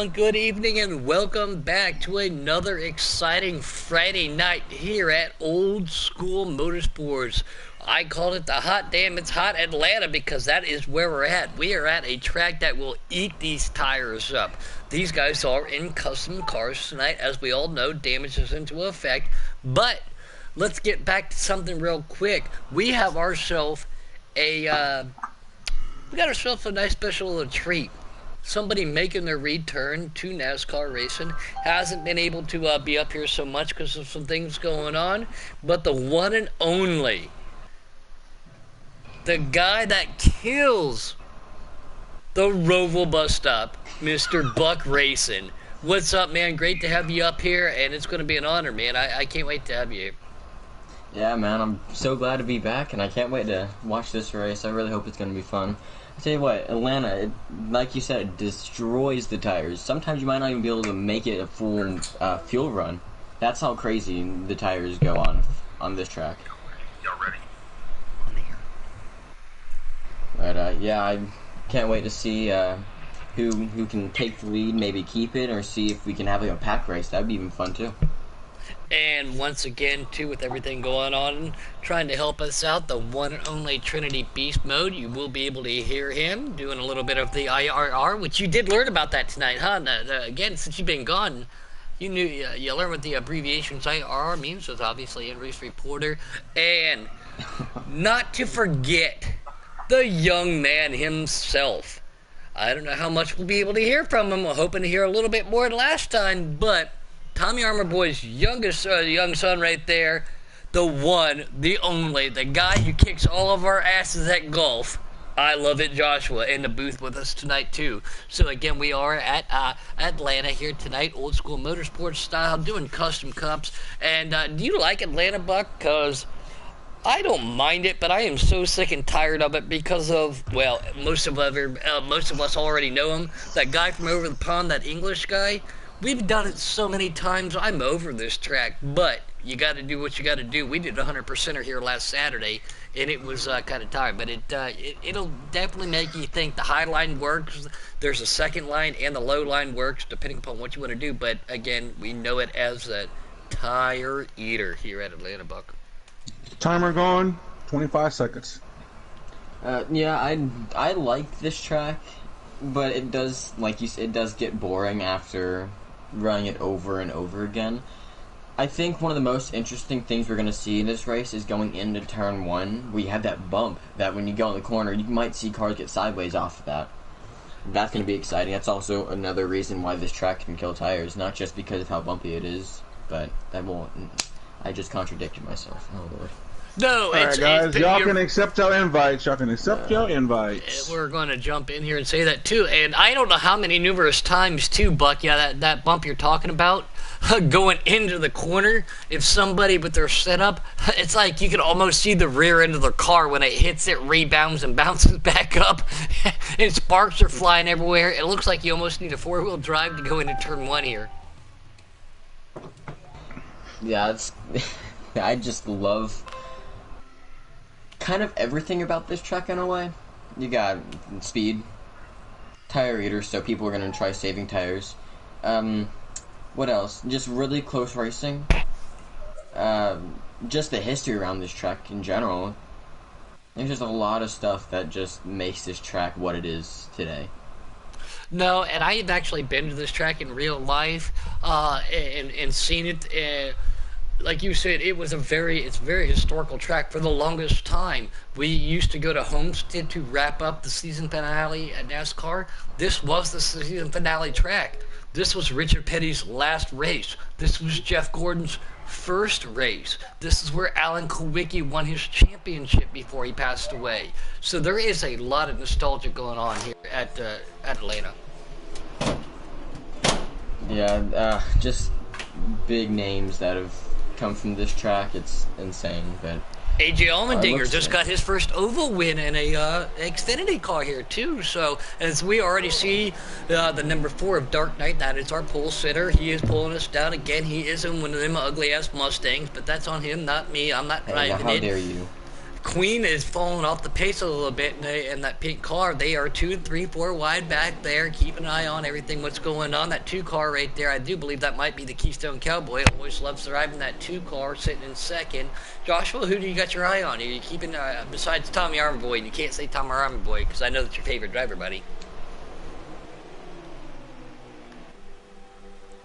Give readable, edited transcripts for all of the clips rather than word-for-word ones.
Good evening and welcome back to another exciting Friday night here at Old School Motorsports. I called it the hot damn it's hot Atlanta because that is where we're at. We are at a track that will eat these tires up. These guys are in custom cars tonight. As we all know, damage is into effect. But let's get back to something real quick. We have ourselves a we got ourselves a nice special little treat. Somebody making their return to NASCAR racing hasn't been able to be up here so much because of some things going on, but the one and only, the guy that kills the Roval bus stop, Mr. Buck Racing. What's up, man? Great to have you up here, and it's going to be an honor, man. I can't wait to have you here. Yeah, man, I'm so glad to be back, and I can't wait to watch this race. I really hope it's going to be fun. I tell you what, Atlanta, like you said, it destroys the tires. Sometimes you might not even be able to make it a full fuel run. That's how crazy the tires go on this track. Y'all ready? But yeah, I can't wait to see who can take the lead, maybe keep it, or see if we can have like a pack race. That'd be even fun too. And once again, too, with everything going on, trying to help us out, the one and only Trinity Beast Mode, you will be able to hear him doing a little bit of the IRR, which you did learn about that tonight, huh? Again, since you've been gone, you knew you learned what the abbreviations IRR means, so it's obviously in race reporter. And not to forget, the young man himself. I don't know how much we'll be able to hear from him. I'm hoping to hear a little bit more than last time, but Tommy Armour Boy's youngest young son right there, the one, the only, the guy who kicks all of our asses at golf. I love it, Joshua, in the booth with us tonight too. So again, we are at Atlanta here tonight, old school motorsports style, doing custom cups. And do you like Atlanta, Buck? Because I don't mind it, but I am so sick and tired of it because of, well, most of us already know him. That guy from over the pond, that English guy. We've done it so many times, I'm over this track, but you got to do what you got to do. We did a 100%er here last Saturday, and it was kind of tired, but it'll definitely make you think the high line works. There's a second line, and the low line works, depending upon what you want to do, but again, we know it as a tire eater here at Atlanta, Buck. Timer going, 25 seconds. Yeah, I like this track, but it does, like you said, it does get boring after running it over and over again. I think one of the most interesting things we're going to see in this race is going into turn one. We have that bump that when you go in the corner, you might see cars get sideways off of that. That's going to be exciting. That's also another reason why this track can kill tires, not just because of how bumpy it is, but that won't. I just contradicted myself. Oh Lord. No, All right, guys, y'all can accept your invites. Y'all can accept your invites. We're going to jump in here and say that too. And I don't know how many numerous times too, Buck. Yeah, that bump you're talking about, going into the corner. If somebody with their setup, it's like you can almost see the rear end of the car when it hits, it rebounds and bounces back up, and sparks are flying everywhere. It looks like you almost need a four-wheel drive to go into turn one here. Yeah, it's. I just love kind of everything about this track in a way. You got speed, tire eaters, so people are going to try saving tires. What else? Just really close racing. Just the history around this track in general. There's just a lot of stuff that just makes this track what it is today. No, and I have actually been to this track in real life and seen it. Like you said, it's a very historical track. For the longest time, we used to go to Homestead to wrap up the season finale at NASCAR. This was the season finale track. This was Richard Petty's last race. This was Jeff Gordon's first race. This is where Alan Kulwicki won his championship before he passed away. So there is a lot of nostalgia going on here at Atlanta. Yeah, just big names that have come from this track. It's insane, but AJ Allmendinger just got his first oval win in a Xfinity car here too. So as we already see, the number 4 of Dark Knight, that is our pole sitter. He is pulling us down again. He is in one of them ugly ass Mustangs, but that's on him, not me. I'm not driving how it. dare you? Queen is falling off the pace a little bit in that pink car. They are 2, 3, 4 wide back there. Keep an eye on everything what's going on. That 2 car right there, I do believe that might be the Keystone Cowboy. Always loves driving that 2 car, sitting in second. Joshua, who do you got your eye on? Are you keeping, besides Tommy Armorboy, and you can't say Tommy Armorboy because I know that's your favorite driver, buddy.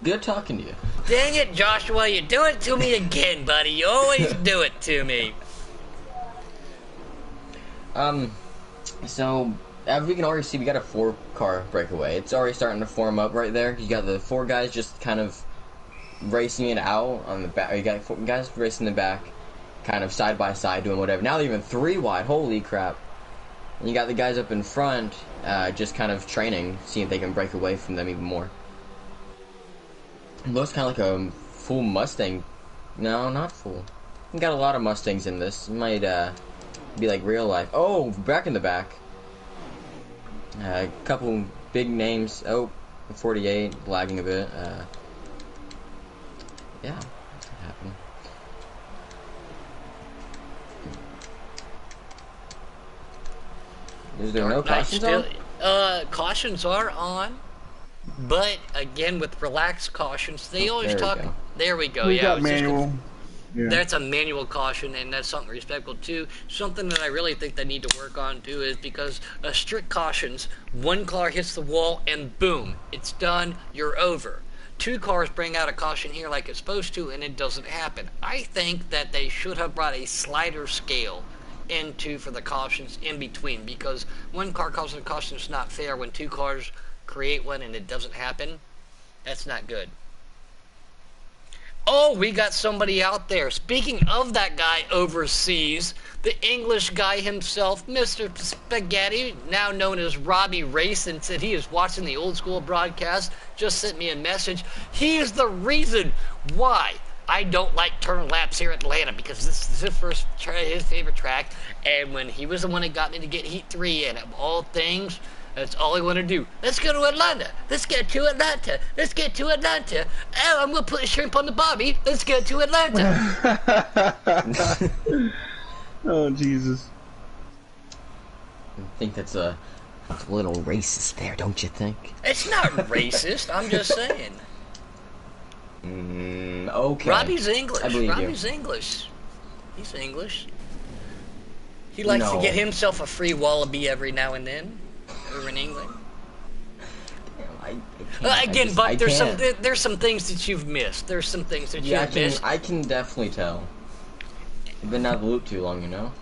Good talking to you. Dang it, Joshua, you do it to me again, buddy. You always do it to me. So, as we can already see, we got a 4-car breakaway. It's already starting to form up right there. You got the 4 guys just kind of racing it out on the back. You got 4 guys racing the back, kind of side by side, doing whatever. Now they're even 3 wide. Holy crap. And you got the guys up in front, just kind of training, seeing if they can break away from them even more. It looks kind of like a full Mustang. No, not full. We got a lot of Mustangs in this. It might, be like real life. Oh, back in the back. A couple big names. Oh, 48, lagging a bit. Yeah, that happened. Is there no cautions on? Cautions are on, but again, with relaxed cautions, they always talk. There we go. We Yeah, got manual. Yeah. that's a manual caution, and that's something respectful too. Something that I really think they need to work on too is because strict cautions, 1 car hits the wall and boom, it's done, you're over. 2 cars bring out a caution here like it's supposed to, and it doesn't happen. I think that they should have brought a slider scale into for the cautions in between, because 1 car causing a caution is not fair when 2 cars create one and it doesn't happen. That's not good. Oh, we got somebody out there. Speaking of that guy overseas, the English guy himself, Mr. Spaghetti, now known as Robbie Racing, said he is watching the old school broadcast, just sent me a message. He is the reason why I don't like turn laps here at Atlanta, because this is his favorite track, and when he was the one that got me to get Heat 3, and of all things, that's all I want to do. Let's go to Atlanta. Let's get to Atlanta. Let's get to Atlanta. Oh, I'm going to put a shrimp on the barbie. Let's get to Atlanta. Oh, Jesus. I think that's a little racist there, don't you think? It's not racist. I'm just saying. Okay. Robbie's English. I believe Robbie's you. English. He's English. He likes to get himself a free wallaby every now and then. Over in England. I Again, Buck, there's some things that you've missed. There's some things that you've missed. I can definitely tell. I've been out of the loop too long, you know?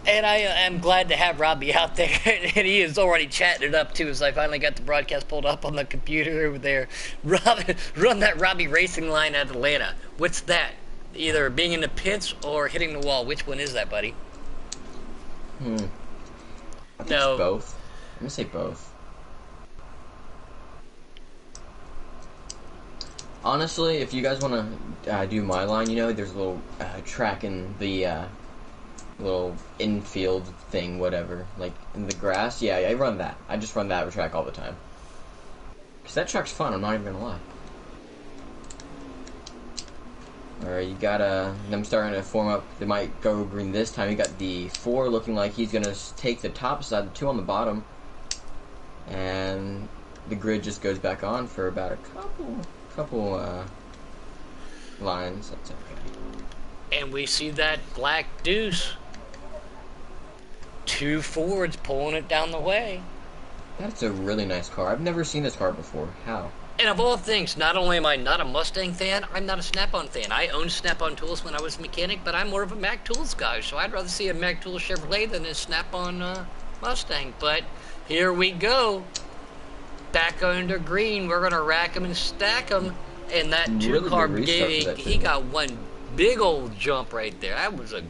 And I am glad to have Robbie out there, and he is already chatting it up too, as I finally got the broadcast pulled up on the computer over there. Run that Robbie Racing line at Atlanta. What's that? Either being in the pits or hitting the wall. Which one is that, buddy? I think it's both. I'm gonna say both. Honestly, if you guys want to do my line, you know, there's a little track in the little infield thing, whatever, like in the grass. Yeah, I run that. I just run that track all the time. Because that track's fun, I'm not even gonna lie. Alright, you got them starting to form up. They might go green this time. You got the 4 looking like he's going to take the top side, the 2 on the bottom. And the grid just goes back on for about a couple lines. That's okay. And we see that black deuce. 2 Fords pulling it down the way. That's a really nice car. I've never seen this car before. How? And of all things, not only am I not a Mustang fan, I'm not a Snap-on fan. I owned Snap-on tools when I was a mechanic, but I'm more of a Mac Tools guy, so I'd rather see a Mac Tools Chevrolet than a Snap-on Mustang. But here we go. Back under green, we're going to rack them and stack them. And that 2-car he got one big old jump right there. That was I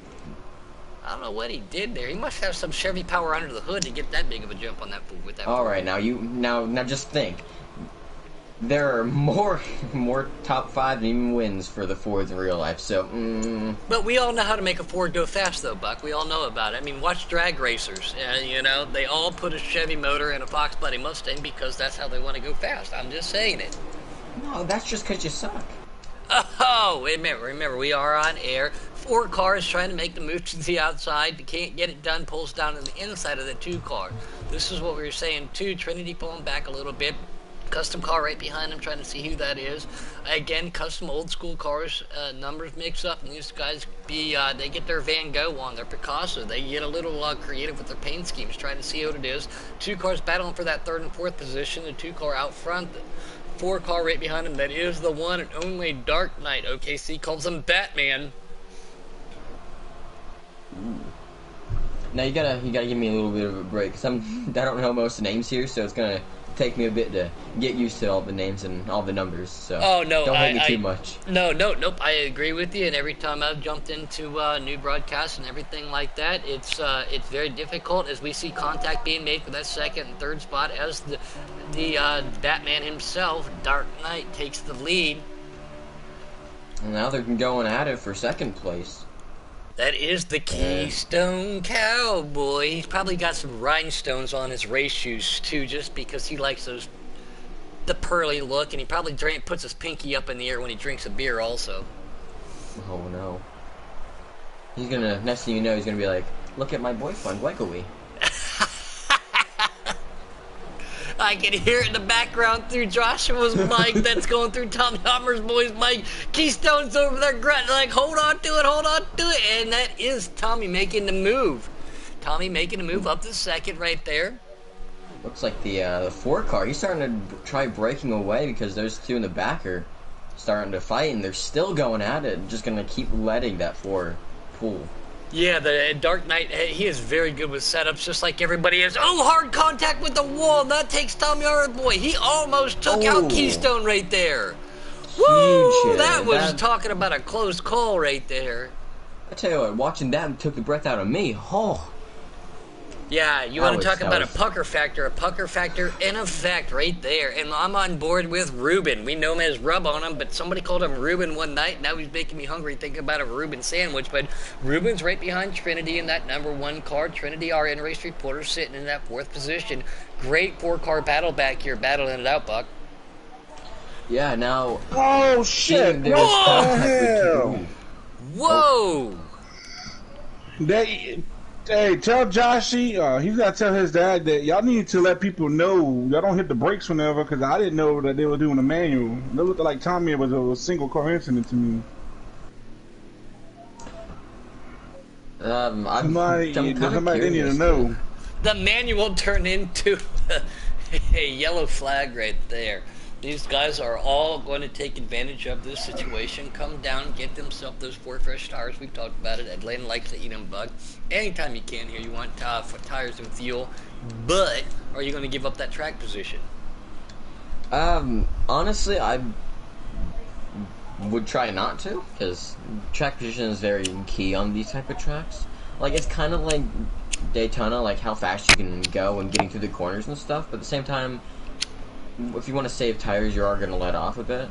don't know what he did there. He must have some Chevy power under the hood to get that big of a jump on that fool with that. All right, now just think. There are more top 5 even wins for the Fords in real life, so, But we all know how to make a Ford go fast, though, Buck. We all know about it. I mean, watch drag racers. You know, they all put a Chevy motor in a Fox Body Mustang because that's how they want to go fast. I'm just saying it. No, that's just because you suck. Oh, wait a minute. Remember, we are on air. 4 cars trying to make the move to the outside. Can't get it done, pulls down to the inside of the 2 car. This is what we were saying too. Trinity pulling back a little bit. Custom car right behind him, trying to see who that is. Again, custom old school cars, numbers mix up, and these guys they get their Van Gogh on, their Picasso. They get a little creative with their paint schemes, trying to see what it is. 2 cars battling for that 3rd and 4th position. The 2 car out front, the 4 car right behind him. That is the one and only Dark Knight. OKC calls him Batman. Ooh. Now you gotta give me a little bit of a break, cause I don't know most names here, so it's gonna take me a bit to get used to all the names and all the numbers. So don't hold me too much. Nope. I agree with you. And every time I've jumped into new broadcasts and everything like that, it's very difficult as we see contact being made for that 2nd and 3rd spot as the Batman himself, Dark Knight, takes the lead. And now they're going at it for 2nd place. That is the Keystone Cowboy. He's probably got some rhinestones on his race shoes too, just because he likes the pearly look, and he probably puts his pinky up in the air when he drinks a beer also. Oh no. Next thing you know, he's gonna be like, look at my boyfriend, Wiggly. I can hear it in the background through Joshua's mic that's going through Tommy Homer's boy's mic. Keystone's over there grunting like, hold on to it. And that is Tommy making the move. Tommy making the move up to 2nd right there. Looks like the 4 car, he's starting to try breaking away because those 2 in the back are starting to fight, and they're still going at it. Just gonna keep letting that 4 pull. Yeah, the Dark Knight, he is very good with setups, just like everybody is. Oh, hard contact with the wall. That takes Tommy our boy. He almost took out Keystone right there. Woo! That was talking about a close call right there. I tell you what, watching that took the breath out of me. Oh. Yeah, you want to talk about a pucker factor in effect right there. And I'm on board with Ruben. We know him as Rub on him, but somebody called him Ruben one night. Now he's making me hungry thinking about a Ruben sandwich. But Ruben's right behind Trinity in that number 1 car. Trinity, our in-race reporter, sitting in that 4th position. Great 4-car battle back here, battling it out, Buck. Yeah, now... Oh, shit! What the hell? Whoa! Hey, tell Joshy, he's got to tell his dad that y'all need to let people know y'all don't hit the brakes whenever, because I didn't know that they were doing a manual. It looked like Tommy was a single car incident to me. Somebody they need to know. The manual turned into a yellow flag right there. These guys are all going to take advantage of this situation, come down, get themselves those 4 fresh tires. We've talked about it. Atlanta likes to eat them, Bug. Anytime you can here, you want tires and fuel. But are you going to give up that track position? Honestly, I would try not to, because track position is very key on these type of tracks. Like, it's kind of like Daytona, like how fast you can go and getting through the corners and stuff, but at the same time, if you want to save tires, you are going to let off a bit.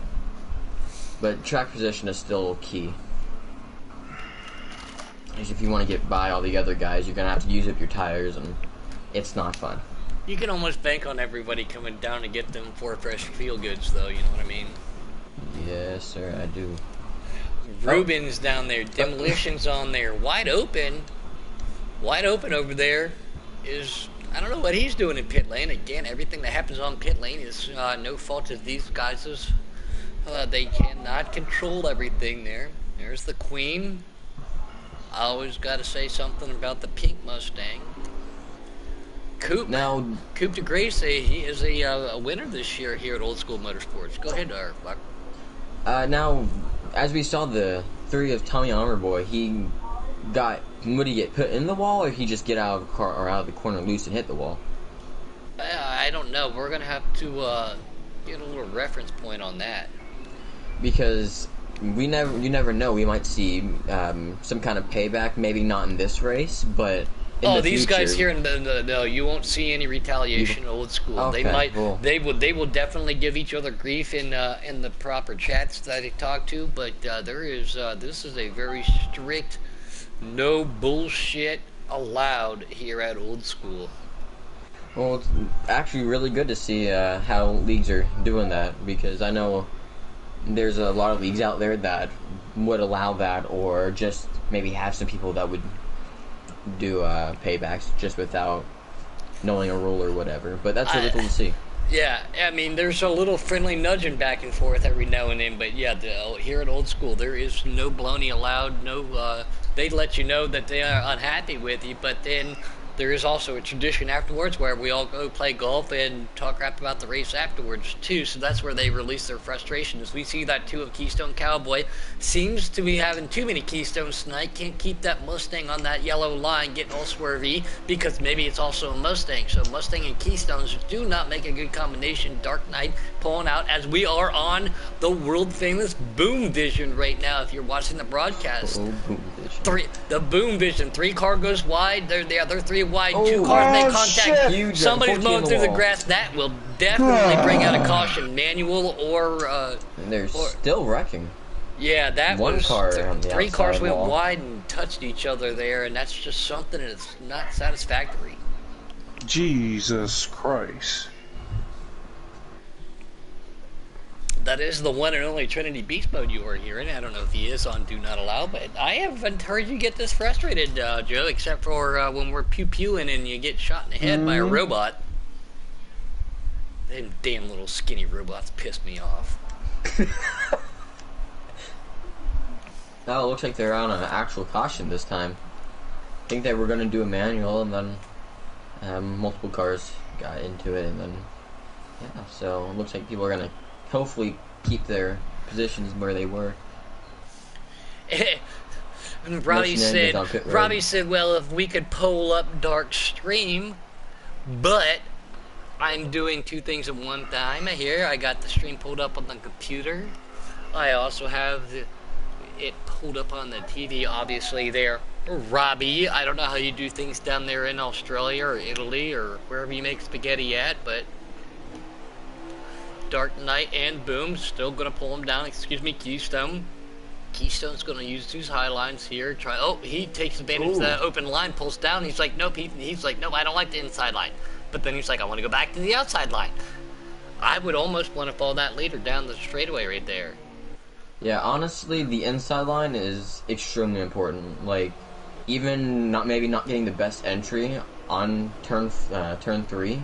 But track position is still key. Because if you want to get by all the other guys, you're going to have to use up your tires, and it's not fun. You can almost bank on everybody coming down to get them 4 fresh feel goods, though, you know what I mean? Yes, sir, I do. Ruben's down there. Demolition's on there. Wide open. Wide open over there is... I don't know what he's doing in pit lane. Again, everything that happens on pit lane is no fault of these guys'. They cannot control everything there. There's the Queen. I always got to say something about the pink Mustang. Coupe de Grace, he is a winner this year here at Old School Motorsports. Go ahead, Buck. Now, as we saw the 3 of Tommy Armorboy, he got... Would he get put in the wall, or he just get out of the car or out of the corner loose and hit the wall? I don't know. We're gonna have to get a little reference point on that. Because you never know. We might see some kind of payback. Maybe not in this race, but in the these future. guys here no, you won't see any retaliation. Old School. Okay, they might. cool. They will definitely give each other grief in the proper chats that they talk to. But this is a very strict. No bullshit allowed here at Old School. Well, it's actually really good to see how leagues are doing that, because I know there's a lot of leagues out there that would allow that, or just maybe have some people that would do paybacks just without knowing a rule or whatever. But that's really cool to see. Yeah, I mean, there's a little friendly nudging back and forth every now and then, but yeah, here at Old School, there is no baloney allowed. No, they let you know that they are unhappy with you, but then there is also a tradition afterwards where we all go play golf and talk crap about the race afterwards too. So that's where they release their frustrations. We see that too of Keystone Cowboy. Seems to be having too many Keystones tonight. Can't keep that Mustang on that yellow line, getting all swervy, because maybe it's also a Mustang. So Mustang and Keystones do not make a good combination. Dark Knight pulling out as we are on the world famous Boom Vision right now. If you're watching the broadcast, Boom Vision. The Boom Vision, 3 car goes wide. They're 3 wide. 2 cars make contact. Huge, Somebody's mowing through the grass. That will definitely bring out a caution, manual or. And they're still wrecking. Yeah, that One was car on the 3 cars outside went wall. wide and touched each other there, and that's just something that's not satisfactory. Jesus Christ. That is the one and only Trinity Beast mode you are hearing. I don't know if he is on Do Not Allow, but I haven't heard you get this frustrated, Joe, except for when we're pew-pewing and you get shot in the head by a robot. Them damn little skinny robots piss me off. Now it looks like they're on an actual caution this time. I think they were going to do a manual, and then multiple cars got into it, and then yeah. So it looks like people are going to hopefully keep their positions where they were. And Robbie said, well, if we could pull up Dark Stream, but I'm doing 2 things at one time. Here, I got the stream pulled up on the computer. I also have it pulled up on the TV, obviously, there. Robbie, I don't know how you do things down there in Australia or Italy or wherever you make spaghetti at, but Dark Knight and Boom still gonna pull him down. Excuse me, Keystone. Keystone's gonna use 2 high lines here. He takes advantage of the open line, pulls down. He's like, nope. He's like, nope. I don't like the inside line. But then he's like, I want to go back to the outside line. I would almost want to follow that leader down the straightaway right there. Yeah, honestly, the inside line is extremely important. Like, even maybe not getting the best entry on turn 3.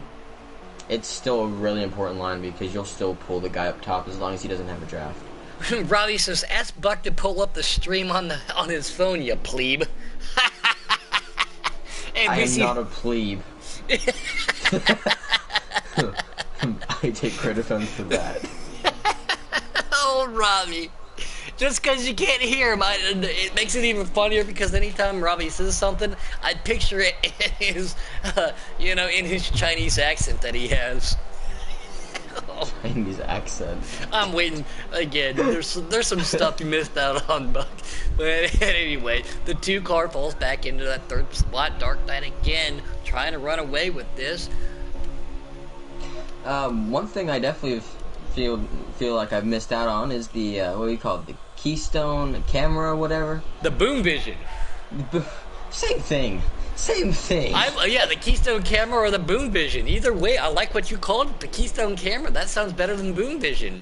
It's still a really important line because you'll still pull the guy up top as long as he doesn't have a draft. Robbie says, ask Buck to pull up the stream on his phone, you plebe. I am not a plebe. I take great offense to that. Oh, Robbie. Just because you can't hear him, it makes it even funnier because anytime Robbie says something, I picture it in his, in his Chinese accent that he has. Chinese accent. I'm waiting again. There's some stuff you missed out on, Buck. But anyway, the 2 car falls back into that 3rd spot. Dark Knight again trying to run away with this. One thing I definitely feel like I've missed out on is the what do you call it? The Keystone camera or whatever. The Boom Vision. Same thing. Yeah, the Keystone camera or the Boom Vision. Either way, I like what you called it, the Keystone camera. That sounds better than Boom Vision.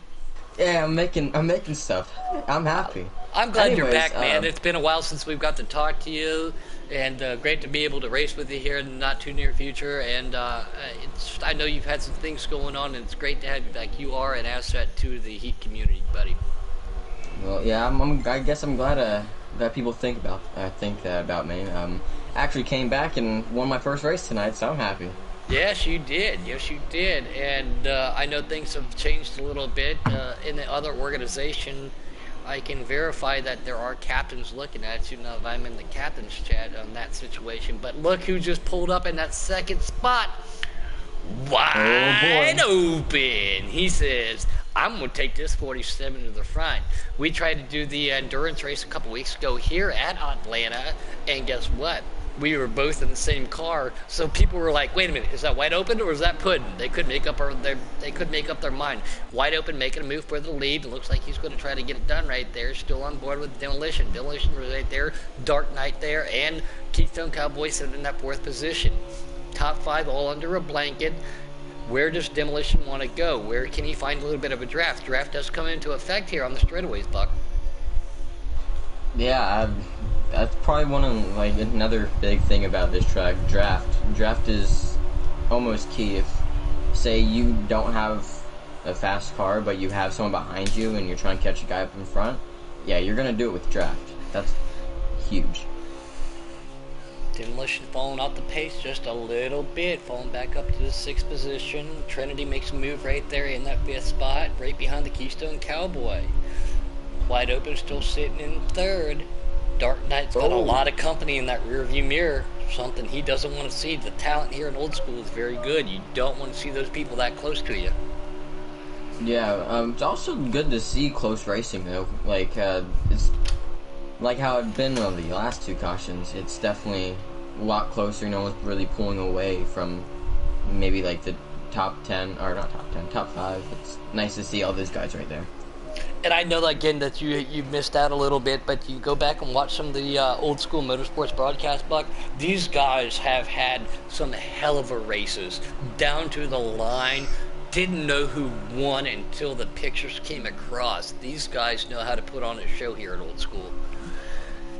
Yeah, I'm making stuff. I'm happy. I'm glad you're back, man. It's been a while since we've got to talk to you, and great to be able to race with you here in the not too near future. And I know you've had some things going on, and it's great to have you back. You are an asset to the Heat community, buddy. Well, yeah, I guess I'm glad that people think about me. Actually came back and won my first race tonight, so I'm happy. Yes, you did. And I know things have changed a little bit in the other organization. I can verify that there are captains looking at you now that I'm in the captain's chat on that situation. But look who just pulled up in that 2nd spot. Wide open. He says, I'm going to take this 47 to the front. We tried to do the endurance race a couple weeks ago here at Atlanta, and guess what? We were both in the same car, so people were like, wait a minute, is that Wide Open or is that Puddin'? They couldn't make up their mind. Wide Open making a move for the lead. It looks like he's going to try to get it done right there. Still on board with Demolition. Demolition was right there. Dark Knight there, and Keystone Cowboy sitting in that 4th position. Top 5 all under a blanket. Where does Demolition want to go? Where can he find a little bit of a draft? Draft does come into effect here on the straightaways, Buck. Yeah, that's probably one of like another big thing about this track. Draft is almost key. If say you don't have a fast car, but you have someone behind you and you're trying to catch a guy up in front, yeah, you're gonna do it with draft. That's huge. Demolition falling off the pace just a little bit, falling back up to the 6th position. Trinity makes a move right there in that 5th spot, right behind the Keystone Cowboy. Wide Open still sitting in 3rd. Dark Knight's got a lot of company in that rearview mirror, something he doesn't want to see. The talent here in Old School is very good. You don't want to see those people that close to you. Yeah, it's also good to see close racing though. Like it's like how it's been on the last 2 cautions. It's definitely a lot closer. No one's really pulling away from maybe like the top 10, or not top 10, top 5. It's nice to see all those guys right there. And I know, again, that you missed out a little bit, but you go back and watch some of the Old School Motorsports broadcast, Buck. These guys have had some hell of a races, down to the line. Didn't know who won until the pictures came across. These guys know how to put on a show here at Old School.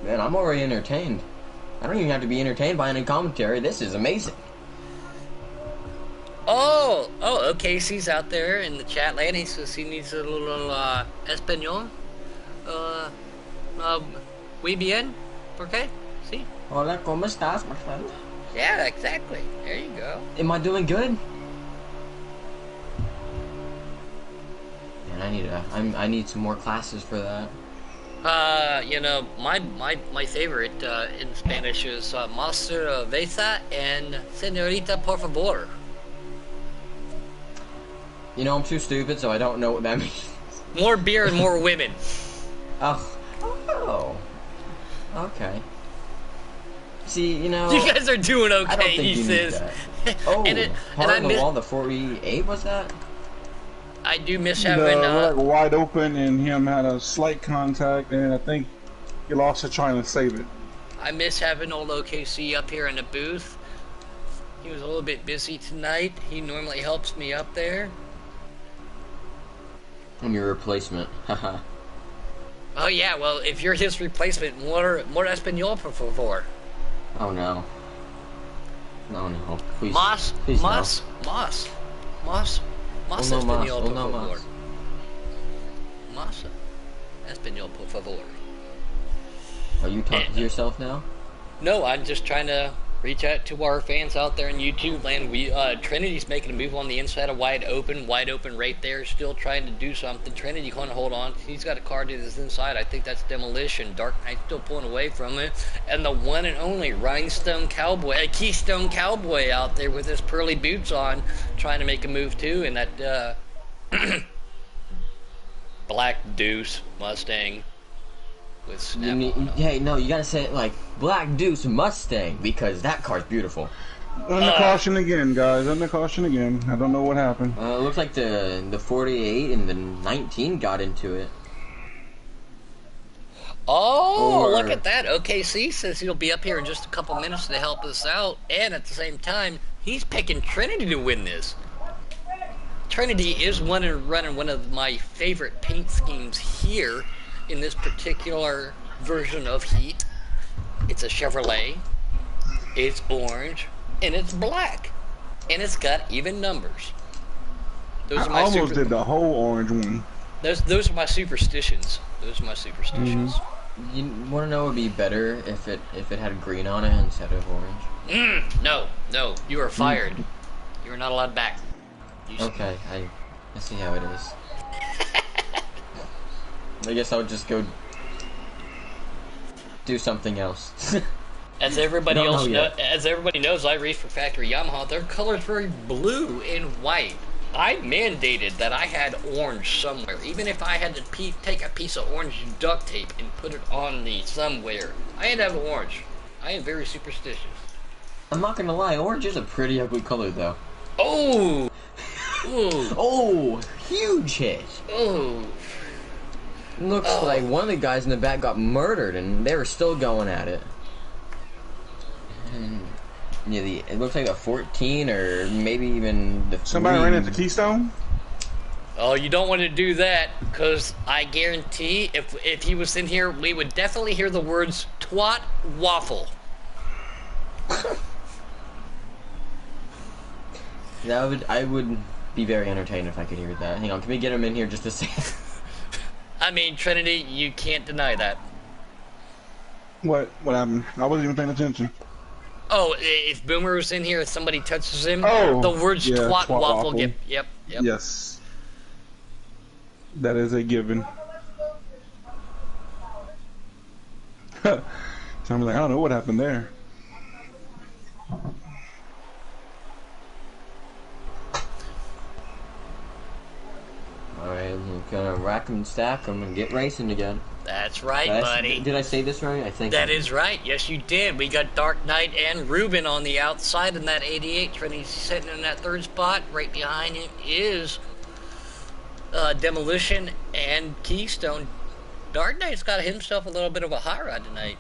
Man, I'm already entertained. I don't even have to be entertained by any commentary. This is amazing. Oh, Casey's out there in the chat land. He says he needs a little Espanol. Muy bien? Okay? See? Hola, ¿cómo estás, my friend? Yeah, exactly. There you go. Am I doing good? Man, I need some more classes for that. You know, my favorite in Spanish is Más cerveza and Señorita, por favor. You know, I'm too stupid, so I don't know what that means. More beer and more women. Oh. Okay. See, you know... You guys are doing okay, I don't think he says. Oh, and Hard on the Wall, the 48 was that? I do miss having... like Wide Open, and him had a slight contact, and I think he lost it trying to save it. I miss having old OKC up here in the booth. He was a little bit busy tonight. He normally helps me up there. I'm your replacement. Haha. Oh yeah, well, if you're his replacement, more Espanol, por favor. Oh no. No. Please. Más no, Espanol, por no, favor. Más Espanol, por favor. Are you talking to yourself now? No, I'm just trying to reach out to our fans out there in YouTube land. Trinity's making a move on the inside of Wide Open right there, still trying to do something. Trinity can't hold on. He's got a car to his inside. I think that's Demolition. Dark Knight still pulling away from it. And the one and only Keystone Cowboy out there with his pearly boots on, trying to make a move too. And that Black Deuce Mustang. Hey, no, you gotta say it like Black Deuce Mustang, because that car's beautiful. Under caution again, guys. Under caution again. I don't know what happened. It looks like the 48 and the 19 got into it. Look at that. OKC says he'll be up here in just a couple minutes to help us out. And at the same time, he's picking Trinity to win this. Trinity is running one of my favorite paint schemes here in this particular version of Heat. It's a Chevrolet, it's orange, and it's black, and it's got even numbers. I almost did the whole orange one. Those are my superstitions. You want to know what would be better if it had green on it instead of orange? No, you are fired. You are not allowed back. Okay, I see how it is. I guess I would just go do something else. As everybody knows, I race for Factory Yamaha. Their colors were blue and white. I mandated that I had orange somewhere, even if I had to take a piece of orange duct tape and put it on me somewhere. I had to have orange. I am very superstitious. I'm not gonna lie, orange is a pretty ugly color, though. Oh! Ooh. Oh! Huge hit! Oh! Looks like one of the guys in the back got murdered, and they were still going at it. Yeah, it looks like a 14 or maybe even the Somebody 3. ran into Keystone? Oh, you don't want to do that, because I guarantee if he was in here, we would definitely hear the words twat waffle. I would be very entertained if I could hear that. Hang on, can we get him in here just to say? I mean, Trinity, you can't deny that. What happened? I wasn't even paying attention. Oh, if Boomer was in here, if somebody touches him, Oh, the words yeah, twat waffle waffle. Yep. Yes. That is a given. So I'm like, I don't know what happened there. Alright, I'm gonna rack them and stack them and get racing again. That's right, buddy. Did I say this right? I think That is right. Yes, you did. We got Dark Knight and Ruben on the outside in that 88. Trinity's sitting in that third spot. Right behind him is Demolition and Keystone. Dark Knight's got himself a little bit of a high ride tonight.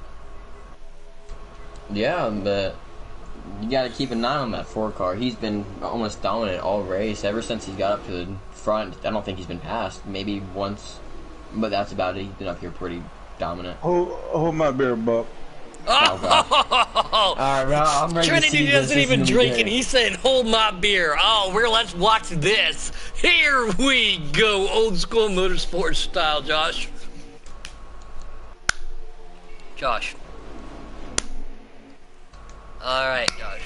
Yeah, but you got to keep an eye on that 4 car. He's been almost dominant all race ever since he got up to the front. I don't think he's been passed. Maybe once, but that's about it. He's been up here pretty dominant. Hold my beer, Buck. Oh, Alright, well, I'm ready Trinity to see this. doesn't This is even gonna be drink, great. and he's saying, "Hold my beer." Oh, let's watch this. Here we go, old school motorsports style, Josh. Josh. All right, Josh.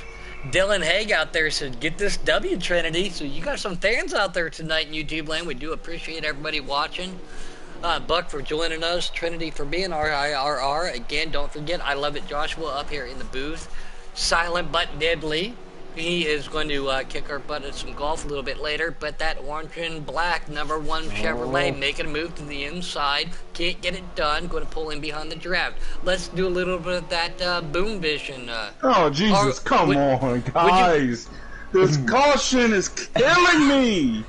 Dylan Haig out there said, "Get this W, Trinity." So you got some fans out there tonight in YouTube land. We do appreciate everybody watching. Buck for joining us, Trinity for being our IRR. Again, don't forget, I love it, Joshua up here in the booth. Silent but deadly. He is going to kick our butt at some golf a little bit later, but that orange and black #1 Chevrolet making a move to the inside. Can't get it done. Going to pull in behind the draft. Let's do a little bit of that boom vision. Oh, Jesus, come on, guys. This caution is killing me.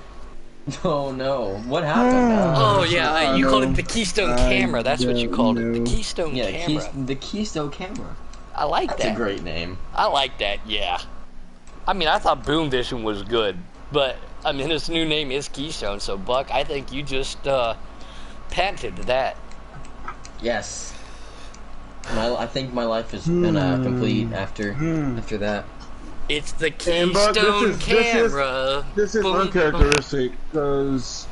Oh no, what happened? Oh yeah, you called it the Keystone camera. That's what you called it. The Keystone Yeah, camera. the Keystone camera. I like That's that. a great name. I like that, yeah. I mean, I thought Boom Vision was good, but, I mean, his new name is Keystone, so, Buck, I think you just, patented that. Yes. I think my life has been complete after that. It's the And, Buck, Keystone camera. This is Boom, uncharacteristic, because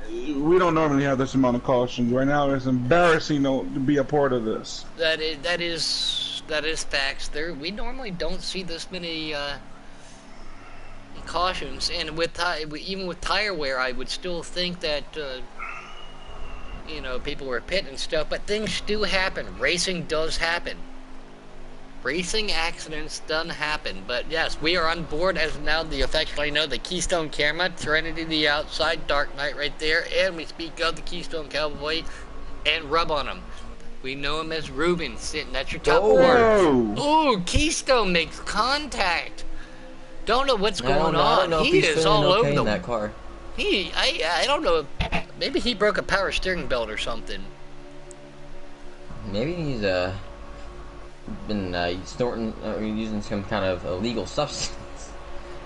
we don't normally have this amount of cautions. Right now, it's embarrassing to be a part of this. That is facts. We normally don't see this many, cautions, and even with tire wear, I would still think that people were pitting and stuff, but things do happen. Racing does happen. Racing accidents done happen, but yes, we are on board as now the affectionately know the Keystone camera, Trinity the outside, Dark Knight right there, and we speak of the Keystone Cowboy and rub on him. We know him as Ruben sitting at your top corner. Ooh, Keystone makes contact. Don't know what's going on. I don't know if He he's is feeling all okay over in that car. I don't know. Maybe he broke a power steering belt or something. Maybe he's been snorting or using some kind of illegal substance.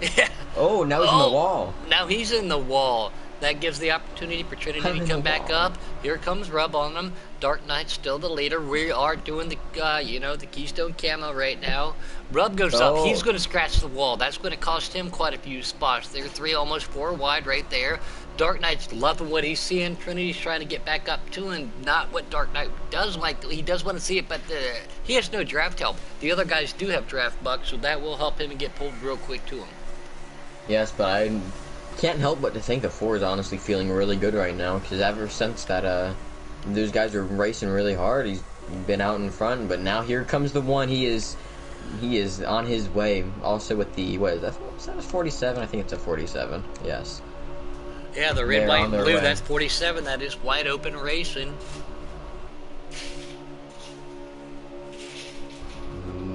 Yeah. Oh, now he's in the wall. Now he's in the wall. That gives the opportunity for Trinity to come back up. Here comes Rub on him. Dark Knight's still the leader. We are doing the the Keystone camo right now. Rub goes up. He's going to scratch the wall. That's going to cost him quite a few spots. They're 3, almost 4 wide right there. Dark Knight's loving what he's seeing. Trinity's trying to get back up to him. Not what Dark Knight does like. He does want to see it, but he has no draft help. The other guys do have draft bucks, so that will help him and get pulled real quick to him. Yes, but I can't help but to think the 4 is honestly feeling really good right now, because ever since that those guys are racing really hard, he's been out in front, but now here comes the 1. He is on his way. Also with the, what is that? Is that a 47? I think it's a 47. Yes. Yeah, the red, They're white, on and their blue, way. that's 47. That is wide open racing.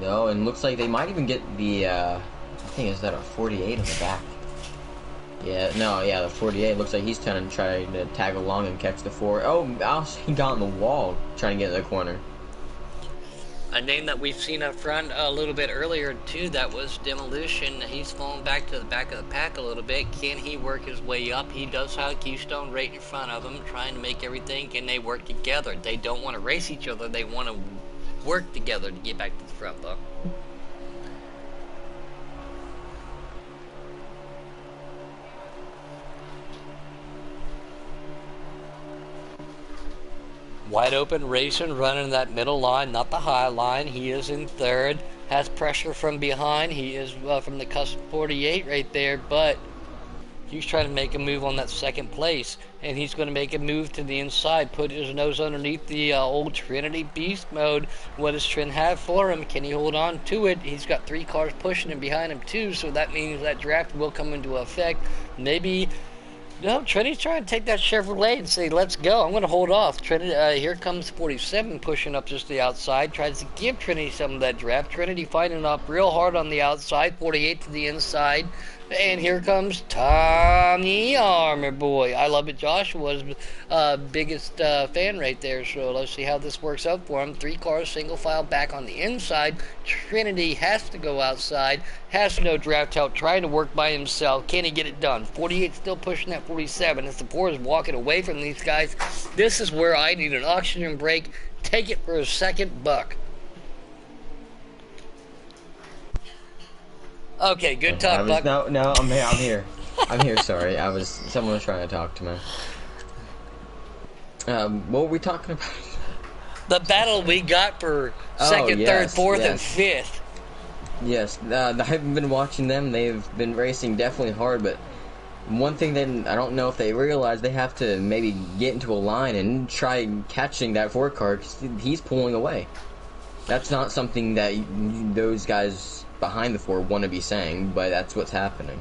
No, and looks like they might even get the, I think is that a 48 in the back. Yeah, no, yeah, the 48 looks like he's trying to tag along and catch the 4. Oh, also he got on the wall trying to get in the corner. A name that we've seen up front a little bit earlier too, that was Demolition. He's fallen back to the back of the pack a little bit. Can he work his way up? He does have Keystone right in front of him, trying to make everything. Can they work together? They don't want to race each other. They want to work together to get back to the front, though. Wide open racing, running that middle line, not the high line. He is in third, has pressure from behind. He is from the cusp 48 right there, but he's trying to make a move on that second place, and he's going to make a move to the inside, put his nose underneath the old Trinity Beast mode. What does Trin have for him? Can he hold on to it? He's got 3 cars pushing him behind him too, so that means that draft will come into effect. Maybe... No, Trinity's trying to take that Chevrolet and say, let's go. I'm going to hold off. Trinity, here comes 47 pushing up just the outside. Tries to give Trinity some of that draft. Trinity fighting up real hard on the outside. 48 to the inside. And here comes Tommy Armor Boy. I love it. Joshua's biggest fan right there. So let's see how this works out for him. 3 cars, single file back on the inside. Trinity has to go outside. Has no draft help. Trying to work by himself. Can he get it done? 48 still pushing that 47. As the 4 is walking away from these guys. This is where I need an oxygen break. Take it for a second buck. Okay, good talk, Buck. No, I'm here. I'm here. Sorry, someone was trying to talk to me. What were we talking about? The battle we got for second, third, fourth, and fifth. Yes, I've been watching them. They've been racing definitely hard, but one thing that I don't know if they realize, they have to maybe get into a line and try catching that 4 car, 'cause he's pulling away. That's not something that those guys behind the 4 want to be saying, but that's what's happening.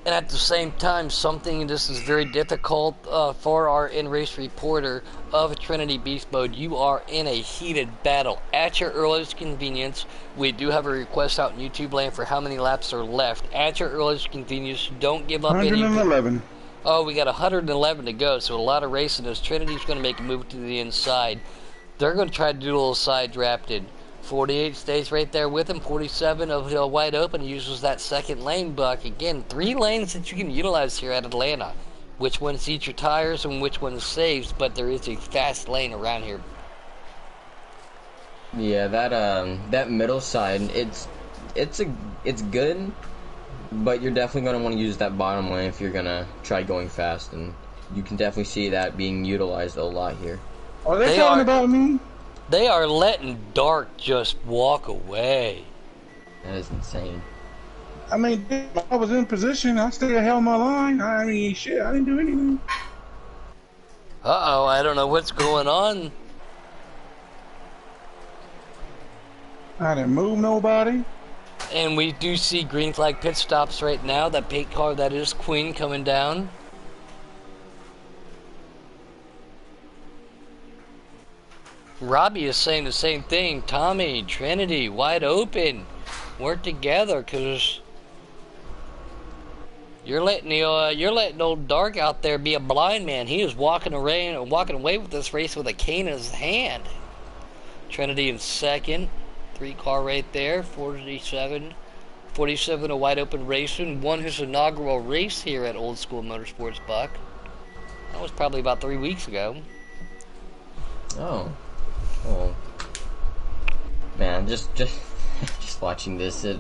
And at the same time, this is very difficult for our in-race reporter of Trinity Beast Mode. You are in a heated battle. At your earliest convenience, we do have a request out in YouTube land for how many laps are left. At your earliest convenience, don't give up 111. Oh, we got 111 to go, so a lot of racing as Trinity's going to make a move to the inside. They're going to try to do a little side drafted. 48 stays right there with him. 47 of wide open. He uses that second lane, Buck. Again, 3 lanes that you can utilize here at Atlanta. Which ones eat your tires and which ones saves, but there is a fast lane around here. Yeah, that middle side, it's good, but you're definitely going to want to use that bottom lane if you're going to try going fast, and you can definitely see that being utilized a lot here. Are they talking about me? They are letting Dark just walk away. That is insane. I mean, I was in position. I still held my line. I mean, shit, I didn't do anything. Uh-oh, I don't know what's going on. I didn't move nobody. And we do see green flag pit stops right now. That paint car, that is Queen, coming down. Robbie is saying the same thing. Tommy, Trinity, wide open. Work together, cause you're letting old Dark out there be a blind man. He is walking away with this race with a cane in his hand. Trinity in second. 3 car right there. 47 a wide open racing. Won his inaugural race here at Old School Motorsports, Buck. That was probably about 3 weeks ago. Oh. Oh, man, just watching this, it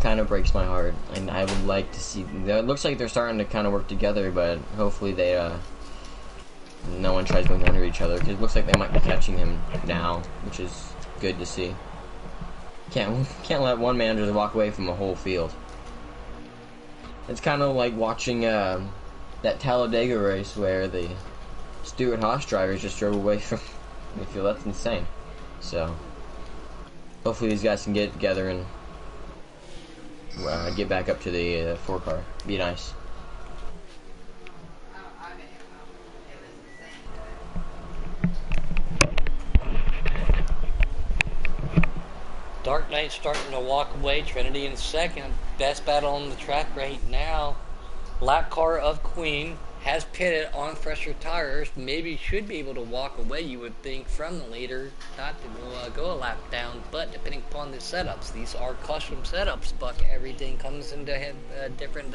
kind of breaks my heart, and I would like to see. It looks like they're starting to kind of work together, but hopefully no one tries going under each other, because it looks like they might be catching him now, which is good to see. Can't let one man just walk away from a whole field. It's kind of like watching that Talladega race where the Stuart Haas drivers just drove away from the field. That's insane. So hopefully these guys can get together and get back up to the 4 car. Be nice. Dark Knight starting to walk away. Trinity in second. Best battle on the track right now. Lap car of Queen has pitted on fresher tires, maybe should be able to walk away, you would think, from the leader, not to go a lap down, but depending upon the setups, these are custom setups, Buck. Everything comes into different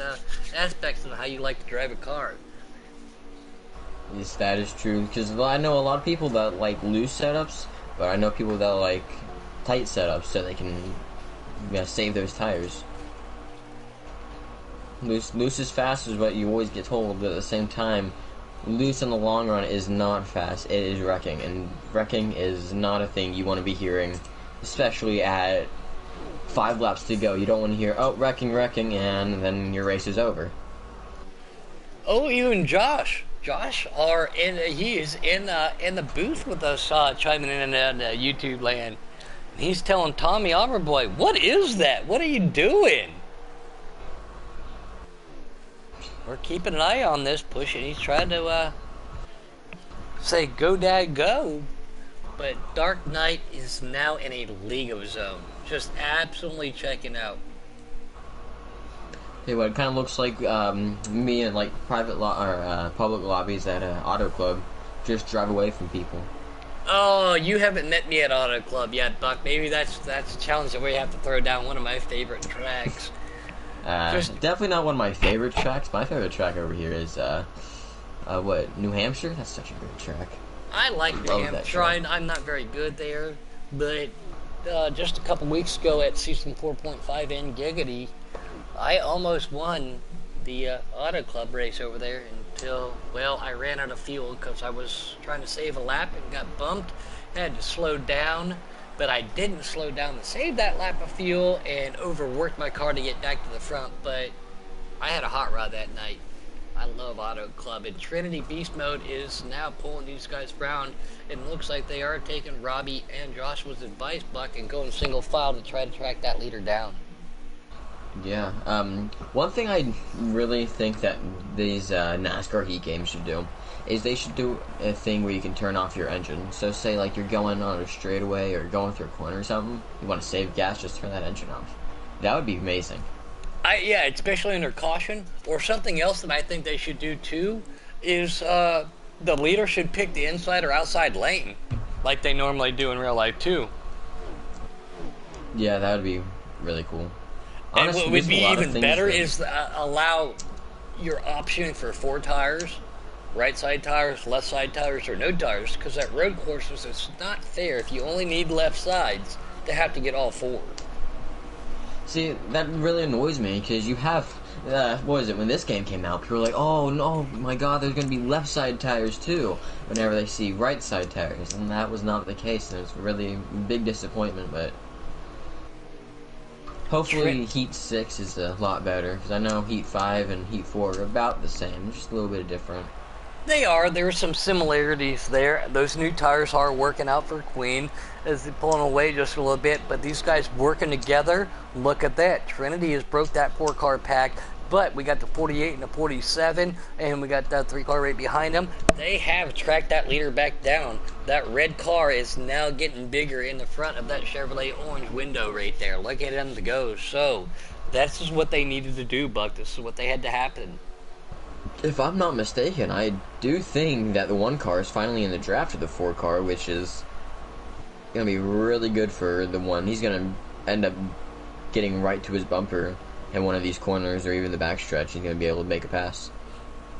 aspects of how you like to drive a car. Yes, that is true. Because I know a lot of people that like loose setups, but I know people that like tight setups so they can save those tires. Loose is fast is what you always get told, but at the same time, loose in the long run is not fast. It is wrecking, and wrecking is not a thing you want to be hearing, especially at 5 laps to go. You don't want to hear, oh, wrecking, and then your race is over. Oh, even Josh. He is in the booth with us, chiming in YouTube land. He's telling Tommy Arborboy, "What is that? What are you doing?" We're keeping an eye on this, pushing. He's trying to say, "Go, Dad, go!" But Dark Knight is now in a league of his own, just absolutely checking out. Hey, well, it kind of looks like me in like public lobbies at an auto club, just drive away from people. Oh, you haven't met me at Auto Club yet, Buck. Maybe that's a challenge that we have to throw down. One of my favorite tracks. Definitely not one of my favorite tracks. My favorite track over here is New Hampshire? That's such a great track. I like New Hampshire. I'm not very good there, but just a couple weeks ago at Season 4.5 in Giggity, I almost won the Auto Club race over there until, well, I ran out of fuel because I was trying to save a lap and got bumped. Had to slow down, but I didn't slow down to save that lap of fuel and overworked my car to get back to the front, but I had a hot rod that night. I love Auto Club, and Trinity Beast Mode is now pulling these guys around. It looks like they are taking Robbie and Joshua's advice, Buck, and going single file to try to track that leader down. Yeah. One thing I really think that these NASCAR Heat games should do is they should do a thing where you can turn off your engine. So say like you're going on a straightaway or going through a corner or something, you want to save gas, just turn that engine off. That would be amazing. Yeah, especially under caution. Or something else that I think they should do too is the leader should pick the inside or outside lane, like they normally do in real life too. Yeah, that would be really cool. Honestly, and what would be even better is allow your option for 4 tires, right side tires, left side tires, or no tires, because at road courses it's not fair if you only need left sides to have to get all 4. See, that really annoys me, because you have, what was it, when this game came out, people were like, oh no, my god, there's going to be left side tires too, whenever they see right side tires, and that was not the case, and it was really a big disappointment, but hopefully Heat 6 is a lot better, because I know Heat 5 and Heat 4 are about the same, just a little bit different. They are. There are some similarities there. Those new tires are working out for Queen as they're pulling away just a little bit, but these guys working together, look at that. Trinity has broke that 4-car pack, but we got the 48 and the 47, and we got that 3-car right behind them. They have tracked that leader back down. That red car is now getting bigger in the front of that Chevrolet orange window right there. Look at them to go. So, this is what they needed to do, Buck. This is what they had to happen. If I'm not mistaken, I do think that the 1 car is finally in the draft of the 4 car, which is going to be really good for the 1. He's going to end up getting right to his bumper in one of these corners or even the backstretch. He's going to be able to make a pass.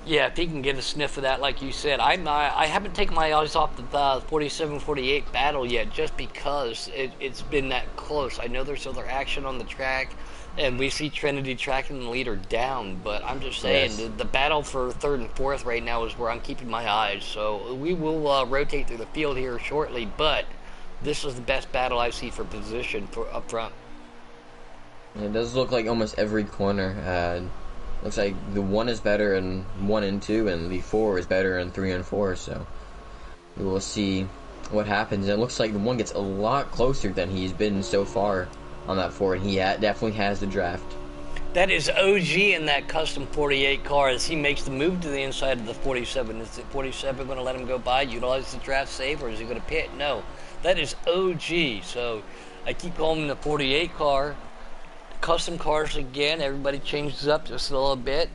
Yeah, if he can get a sniff of that, like you said. I haven't taken my eyes off the 47-48 battle yet, just because it's been that close. I know there's other action on the track, and we see Trinity tracking the leader down, but I'm just saying, yes, the battle for 3rd and 4th right now is where I'm keeping my eyes. So we will rotate through the field here shortly, but this is the best battle I see for position up front. It does look like almost every corner. Looks like the 1 is better in 1 and 2, and the 4 is better in 3 and 4, so we will see what happens. It looks like the 1 gets a lot closer than he's been so far on that 4, and he definitely has the draft. That is OG in that custom 48 car as he makes the move to the inside of the 47. Is the 47 going to let him go by, utilize the draft save, or is he going to pit? No. That is OG. So I keep calling him the 48 car. Custom cars again. Everybody changes up just a little bit.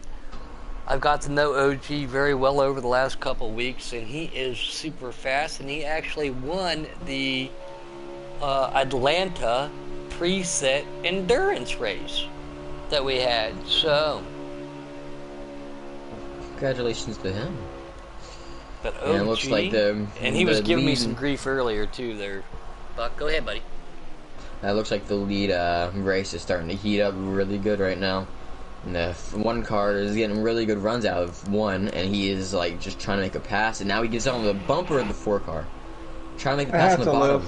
I've got to know OG very well over the last couple weeks, and he is super fast, and he actually won the Atlanta preset endurance race that we had. So, Congratulations to him. but OG, And it looks like and he was giving me some grief earlier too. There, Buck, go ahead, buddy. It looks like the lead race is starting to heat up really good right now. And the one car is getting really good runs out of one, and he is like just trying to make a pass, and now he gets on the bumper of the 4 car. Trying to make the pass on the bottom.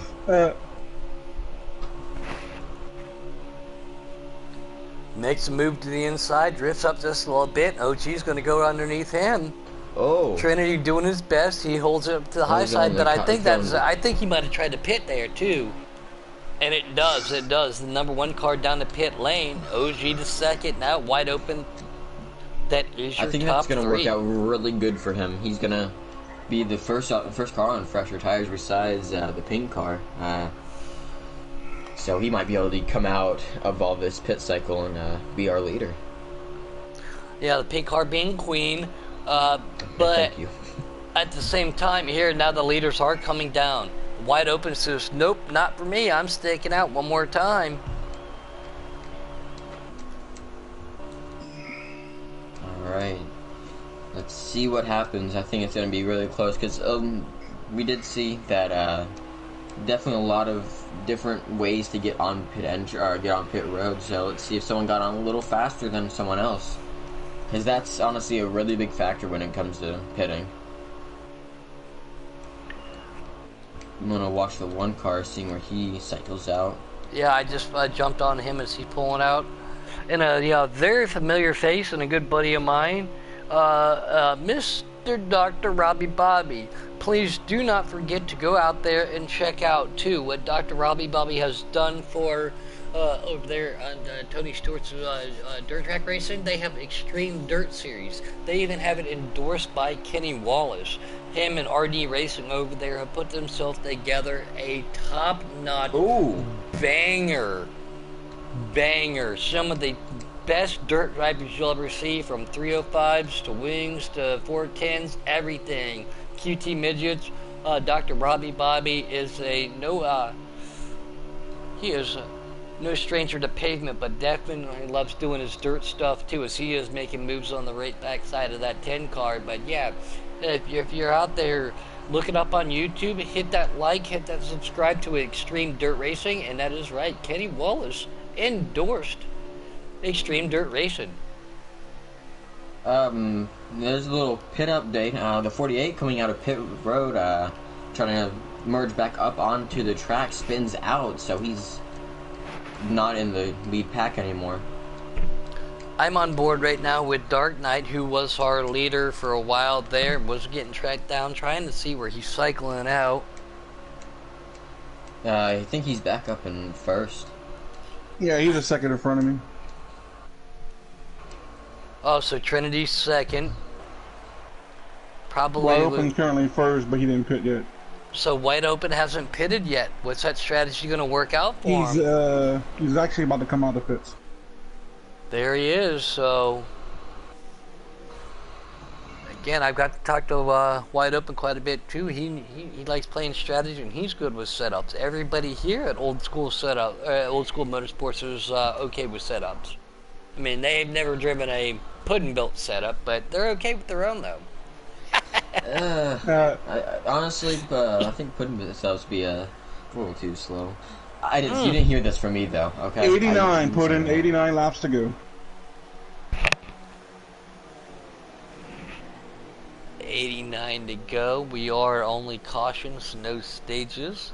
Makes a move to the inside, drifts up just a little bit. OG's going to go underneath him. Oh. Trinity doing his best. He holds it up to the high side, but I think he might have tried to pit there too. And it does. The number 1 car down the pit lane. OG to second, now wide open. That is your I think top that's going to 3. work out really good for him. He's going to be the first car on fresher tires besides the pink car. So he might be able to come out of all this pit cycle and be our leader. Yeah, the pink car being queen. But Thank you. at the same time here, now the leaders are coming down. Wide open says, nope, not for me. I'm sticking out one more time. Alright. Let's see what happens. I think it's going to be really close because we did see that definitely a lot of different ways to get on pit entry or get on pit road. So let's see if someone got on a little faster than someone else, because that's honestly a really big factor when it comes to pitting. I'm gonna watch the 1 car, seeing where he cycles out. Yeah, I just jumped on him as he's pulling out. And a very familiar face and a good buddy of mine, Mr. Dr. Robbie Bobby. Please do not forget to go out there and check out, too, what Dr. Robbie Bobby has done for over there on Tony Stewart's dirt track racing. They have Extreme Dirt Series. They even have it endorsed by Kenny Wallace. Him and RD Racing over there have put themselves together a top-notch banger. Some of the best dirt drivers you'll ever see, from 305s to wings to 410s, everything. QT midgets. Dr. Robbie Bobby is he is no stranger to pavement, but definitely loves doing his dirt stuff too, as he is making moves on the right back side of that 10 car. But yeah, if you're out there looking up on YouTube, hit that like, hit that subscribe to Extreme Dirt Racing, and that is right, Kenny Wallace endorsed Extreme Dirt Racing. There's a little pit update. The 48 coming out of pit road, trying to merge back up onto the track, spins out, so he's not in the lead pack anymore. I'm on board right now with Dark Knight, who was our leader for a while there, was getting tracked down, trying to see where he's cycling out. I think he's back up in first. Yeah, he's a second in front of me. Oh, so Trinity's second. Probably. Wide Open currently first, but he didn't pit yet. So Wide Open hasn't pitted yet. What's that strategy going to work out for him? He's actually about to come out of the pits. There he is. So again, I've got to talk to Wide Open quite a bit too. He likes playing strategy, and he's good with setups. Everybody here at Old School Motorsports is okay with setups. I mean, they've never driven a pudding-built setup, but they're okay with their own, though. Honestly, I think pudding-built setups be a little too slow. You didn't hear this from me, though, okay? 89, put in 89 laps to go. 89 to go. We are only cautions, no stages.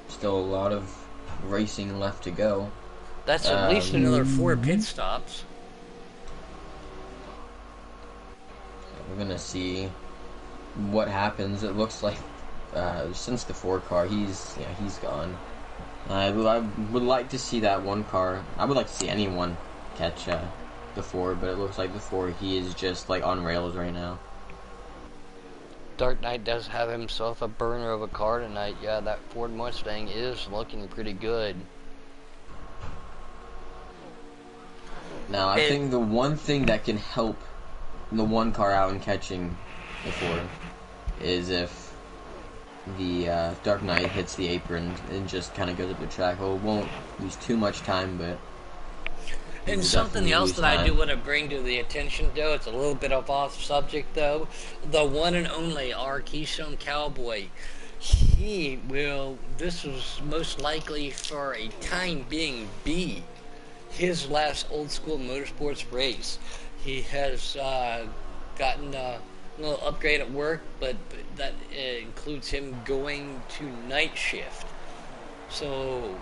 Still a lot of racing left to go. That's at least another 4 pit stops. We're gonna see what happens. It looks like since the 4 car, he's gone. I would like to see that 1 car. I would like to see anyone catch the 4, but it looks like the 4, he is just like on rails right now. Dark Knight does have himself a burner of a car tonight. Yeah, that Ford Mustang is looking pretty good. Now, I think the one thing that can help the one car out in catching the Ford is if the Dark Knight hits the apron and just kind of goes up the track. Well, it won't lose too much time, but... And something else that I do want to bring to the attention, though, it's a little bit of off subject, though. The one and only, our Keystone Cowboy, this was most likely for a time being be his last old school motorsports race. He has gotten a little upgrade at work, but that includes him going to night shift. So,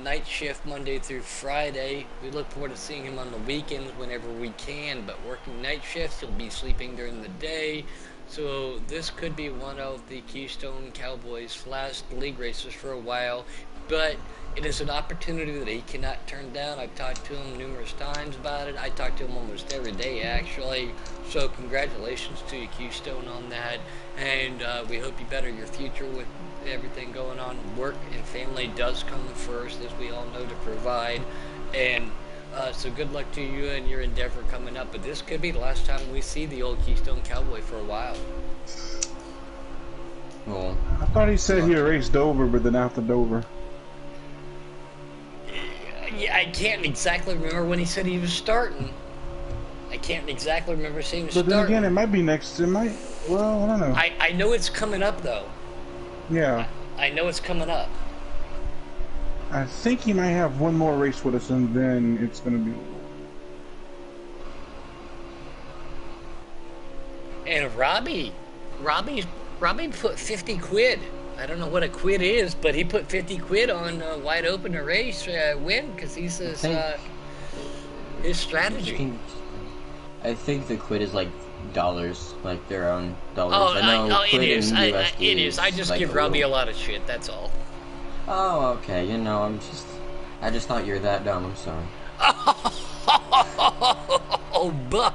night shift Monday through Friday. We look forward to seeing him on the weekends whenever we can, but working night shifts, he'll be sleeping during the day. So this could be one of the Keystone Cowboys' last league races for a while, but it is an opportunity that he cannot turn down. I've talked to him numerous times about it. I talk to him almost every day, actually. So congratulations to you, Keystone, on that, and we hope you better your future with everything going on. Work and family does come first, as we all know, to provide, and so good luck to you and your endeavor coming up, but this could be the last time we see the old Keystone Cowboy for a while. Well, I thought he said he raced Dover, but then after Dover. Yeah, I can't exactly remember when he said he was starting. I can't exactly remember seeing him starting. But then again, it might be next. It might. Well, I don't know. I know it's coming up, though. Yeah. I know it's coming up. I think he might have one more race with us, and then it's going to be. And Robbie put 50 quid. I don't know what a quid is, but he put 50 quid on wide open a race win, because he says his strategy. I think the quid is like dollars, like their own dollars. Oh, I know it is. It is. I just like give Robbie a lot of shit. That's all. Oh, okay. You know, I just thought you were that dumb. I'm sorry. Oh, Buck.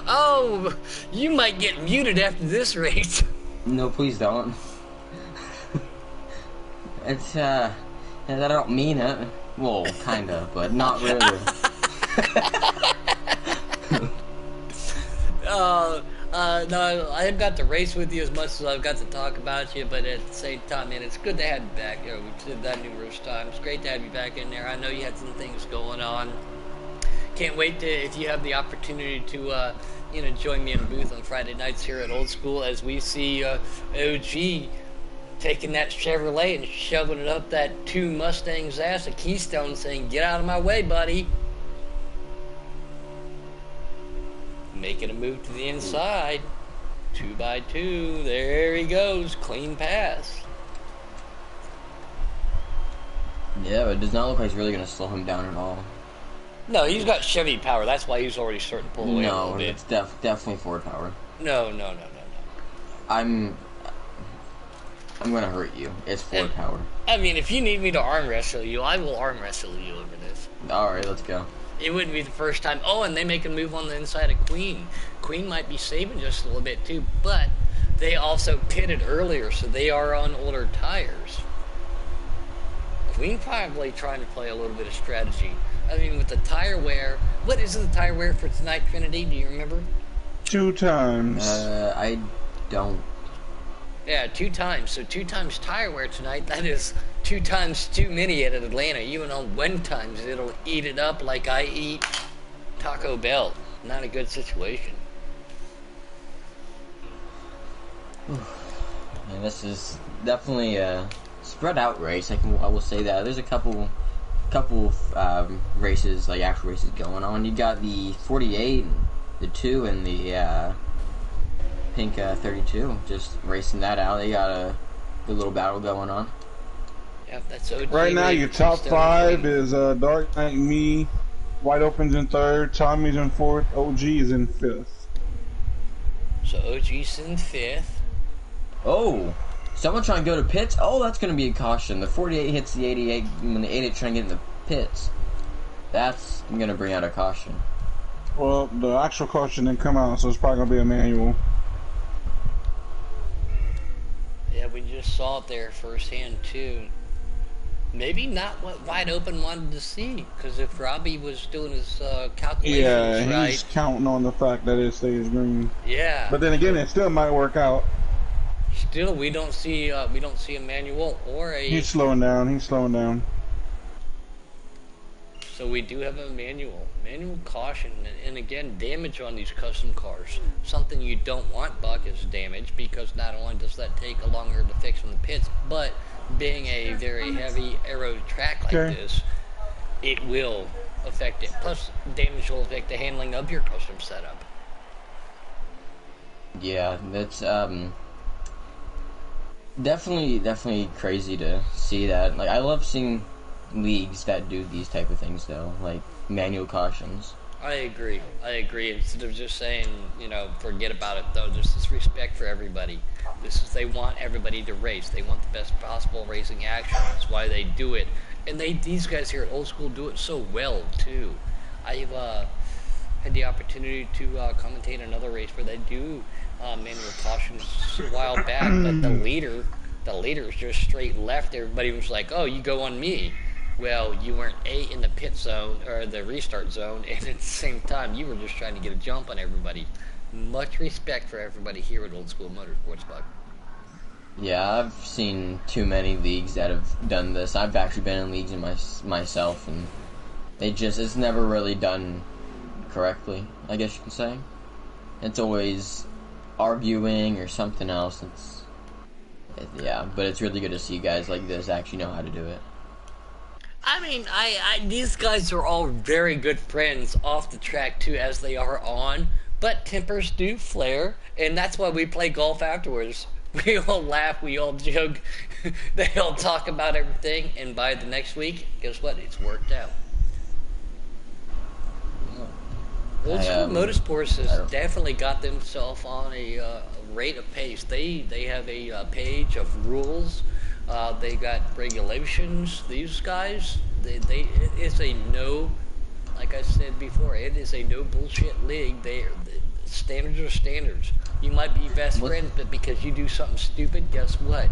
Oh, you might get muted after this race. No, please don't. It's, I don't mean it. Well, kinda, but not really. No, I haven't got to race with you as much as I've got to talk about you, but at the same time, man, it's good to have you back. You know, we've said that numerous times. It's great to have you back in there. I know you had some things going on. Can't wait to, if you have the opportunity to, join me in the booth on Friday nights here at Old School as we see OG taking that Chevrolet and shoving it up that 2 Mustangs' ass, a Keystone, saying, "Get out of my way, buddy." Making a move to the inside. 2x2. There he goes. Clean pass. Yeah, but it does not look like it's really going to slow him down at all. No, he's got Chevy power. That's why he's already starting to pull away a little bit. No, it's definitely Ford power. No. I'm going to hurt you. It's Ford power. I mean, if you need me to arm wrestle you, I will arm wrestle you over this. Alright, let's go. It wouldn't be the first time. Oh, and they make a move on the inside of Queen. Queen might be saving just a little bit too, but they also pitted earlier, so they are on older tires. Queen probably trying to play a little bit of strategy. I mean, with the tire wear. What is the tire wear for tonight, Trinity? Do you remember? 2 times. I don't. Yeah, 2 times. So 2 times tire wear tonight. That is 2 times too many at Atlanta. Even on 1 times, it'll eat it up like I eat Taco Bell. Not a good situation. And this is definitely a spread out race. I will say that. There's a couple races, like actual races going on. You got the 48, the 2, and the pink 32. Just racing that out. They got a good little battle going on. Yep, that's OG. Right now, your top 5 is Dark Knight, me, White Open's in 3rd, Tommy's in 4th, OG is in 5th. So OG's in 5th. Oh, someone trying to go to pits? Oh, that's going to be a caution. The 48 hits the 88 when the 88 trying to get in the pits. That's going to bring out a caution. Well, the actual caution didn't come out, so it's probably going to be a manual. Yeah, we just saw it there firsthand, too. maybe not what Wide Open wanted to see. Because if Robbie was doing his Yeah, calculations right, he's counting on the fact that it stays green. yeah. But then again, So it still might work out. still, we don't see a manual or a. He's slowing down. He's slowing down. So we do have a manual caution, and again, damage on these custom cars. Something you don't want, Buck, is damage, because not only does that take a longer to fix in the pits, but being a very heavy aero track like Okay. this, it will affect it. Plus, damage will affect the handling of your custom setup. Yeah, that's definitely crazy to see that. Like, I love seeing leagues that do these type of things though, like manual cautions. I agree. Instead of just saying, forget about it though, there's this respect for everybody. They want everybody to race. They want the best possible racing action. That's why they do it. And these guys here at Old School do it so well too. I've had the opportunity to commentate another race where they do manual cautions a while back, but the leader's just straight left. Everybody was like, "Oh, you go on me." Well, you weren't in the pit zone or the restart zone, and at the same time, you were just trying to get a jump on everybody. Much respect for everybody here at Old School Motorsports, Buck. Yeah, I've seen too many leagues that have done this. I've actually been in leagues myself, and it's never really done correctly, I guess you can say. It's always arguing or something else. Yeah, but it's really good to see you guys like this actually know how to do it. I mean, these guys are all very good friends off the track too, as they are on. But tempers do flare, and that's why we play golf afterwards. We all laugh, we all joke, they all talk about everything, and by the next week, guess what? It's worked out. Old School Motorsports has definitely got themselves on a rate of pace. They have a page of rules. They got regulations. These guys, it's a no. Like I said before, it is a no bullshit league. Standards are standards. You might be best friends, but because you do something stupid, guess what?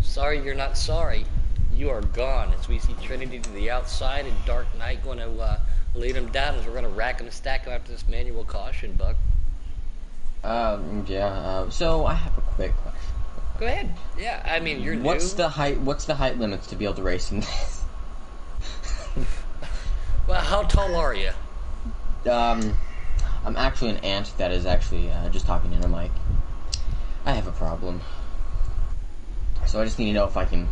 Sorry, you're not sorry. You are gone. As we see Trinity to the outside and Dark Knight going to lead them down, as we're going to rack them and stack them after this manual caution, Buck. So I have a quick question. Go ahead. Yeah, I mean, you're What's new. What's the height limits to be able to race in this? Well, how tall are you? I'm actually an ant that is actually just talking in a mic. I have a problem. So I just need to know if I can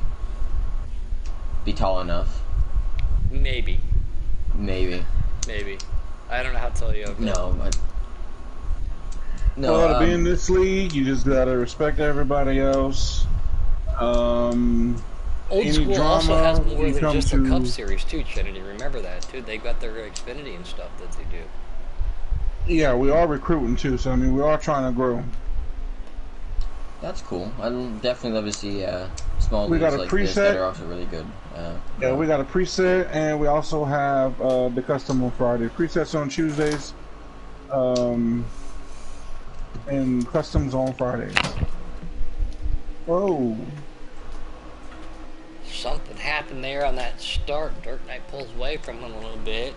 be tall enough. Maybe. Maybe. I don't know how to tell you. No. Well, to be in this league, you just gotta respect everybody else. Old School also has more than just their Cup Series too, Trinity. Remember that too. They got their Xfinity and stuff that they do. Yeah, we are recruiting too, so I mean, we are trying to grow. That's cool. I'd definitely love to see small We leagues got a like this that preset. are also really good. Yeah, we got a preset, and we also have the custom on Friday. Presets on Tuesdays, and customs on Fridays. Whoa. Something happened there on that start. Dark Knight pulls away from him a little bit.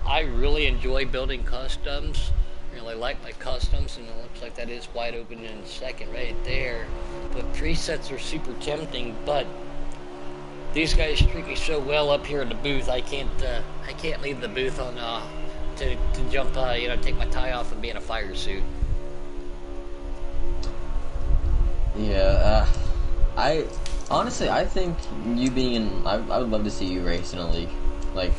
I really enjoy building customs. Really like my customs, and it looks like that is wide open in second right there. But presets are super tempting, but these guys treat me so well up here in the booth. I can't leave the booth on to jump, take my tie off and be in a fire suit. Yeah, I think you being in, I would love to see you race in a league, like.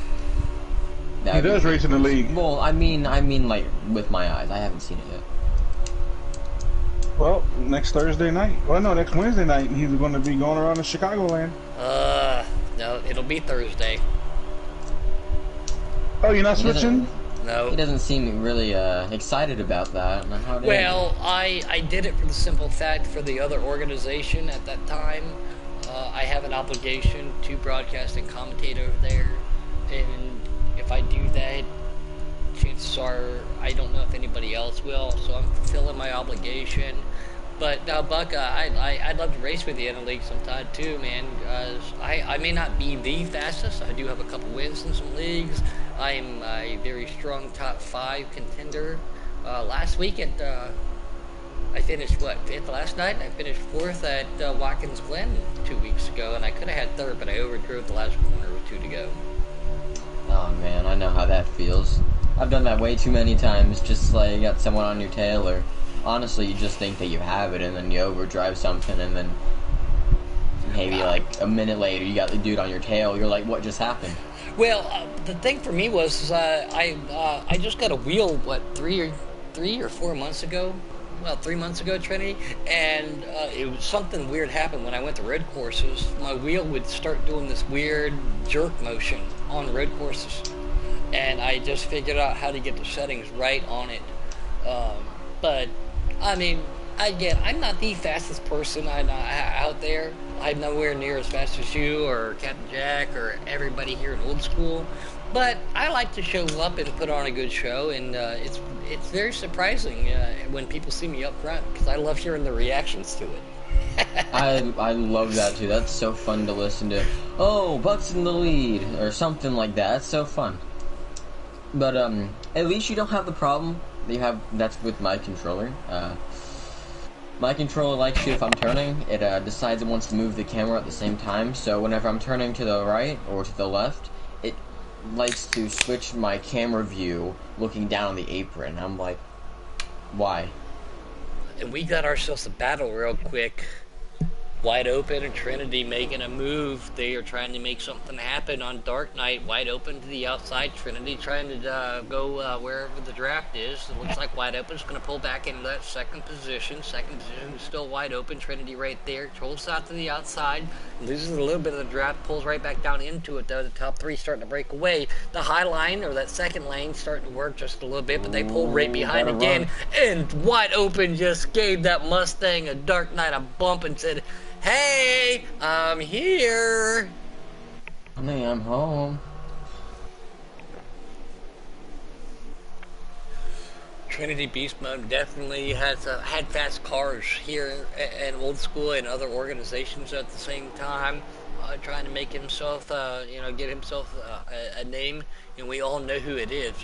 He does race in the league. Well, I mean, like with my eyes, I haven't seen it yet. Well, next Thursday night. Well, no, next Wednesday night, he's going to be going around the Chicagoland. No, it'll be Thursday. Oh, you're not switching? No. He doesn't seem really excited about that. Well, I did it for the simple fact for the other organization at that time. I have an obligation to broadcast and commentate over there, and if I do that, chances are I don't know if anybody else will, so I'm fulfilling my obligation. But now, Buck, I'd love to race with you in a league sometime too, man. I may not be the fastest. I do have a couple wins in some leagues. I'm a very strong top 5 contender. Last week I finished what, 5th last night. I finished 4th at Watkins Glen 2 weeks ago, and I could have had 3rd, but I overdrove the last corner with 2 to go. Oh man, I know how that feels. I've done that way too many times, just like you got someone on your tail, or honestly you just think that you have it and then you overdrive something and then maybe like a minute later you got the dude on your tail, you're like, what just happened? Well, the thing for me was I just got a wheel, what, 3 or 4 months ago? Well, 3 months ago, Trinity, and it was something weird happened when I went to road courses. My wheel would start doing this weird jerk motion on road courses, and I just figured out how to get the settings right on it. But I mean, again, I'm not the fastest person out there. I'm nowhere near as fast as you or Captain Jack or everybody here in Old School. But I like to show up and put on a good show, and it's very surprising when people see me up front, because I love hearing the reactions to it. I love that too. That's so fun to listen to. Oh, Buck's in the lead, or something like that. That's so fun. But at least you don't have the problem that you have. That's with my controller. My controller likes to, if I'm turning, it decides it wants to move the camera at the same time. So whenever I'm turning to the right or to the left, it likes to switch my camera view looking down on the apron. I'm like, why? And we got ourselves a battle real quick. Wide Open and Trinity making a move. They are trying to make something happen on Dark Knight. Wide Open to the outside. Trinity trying to go wherever the draft is. It looks like Wide Open's going to pull back into that second position. Second position is still Wide Open. Trinity right there. Trolls out to the outside. Loses a little bit of the draft. Pulls right back down into it, though. The top 3 starting to break away. The high line, or that second lane, starting to work just a little bit, but they pull right behind again. And Wide Open just gave that Mustang a Dark Knight a bump and said, "Hey, I'm here." Honey, I'm home. Trinity Beast Mode definitely has had fast cars here in Old School and other organizations at the same time, trying to make himself, get himself a name, and we all know who it is.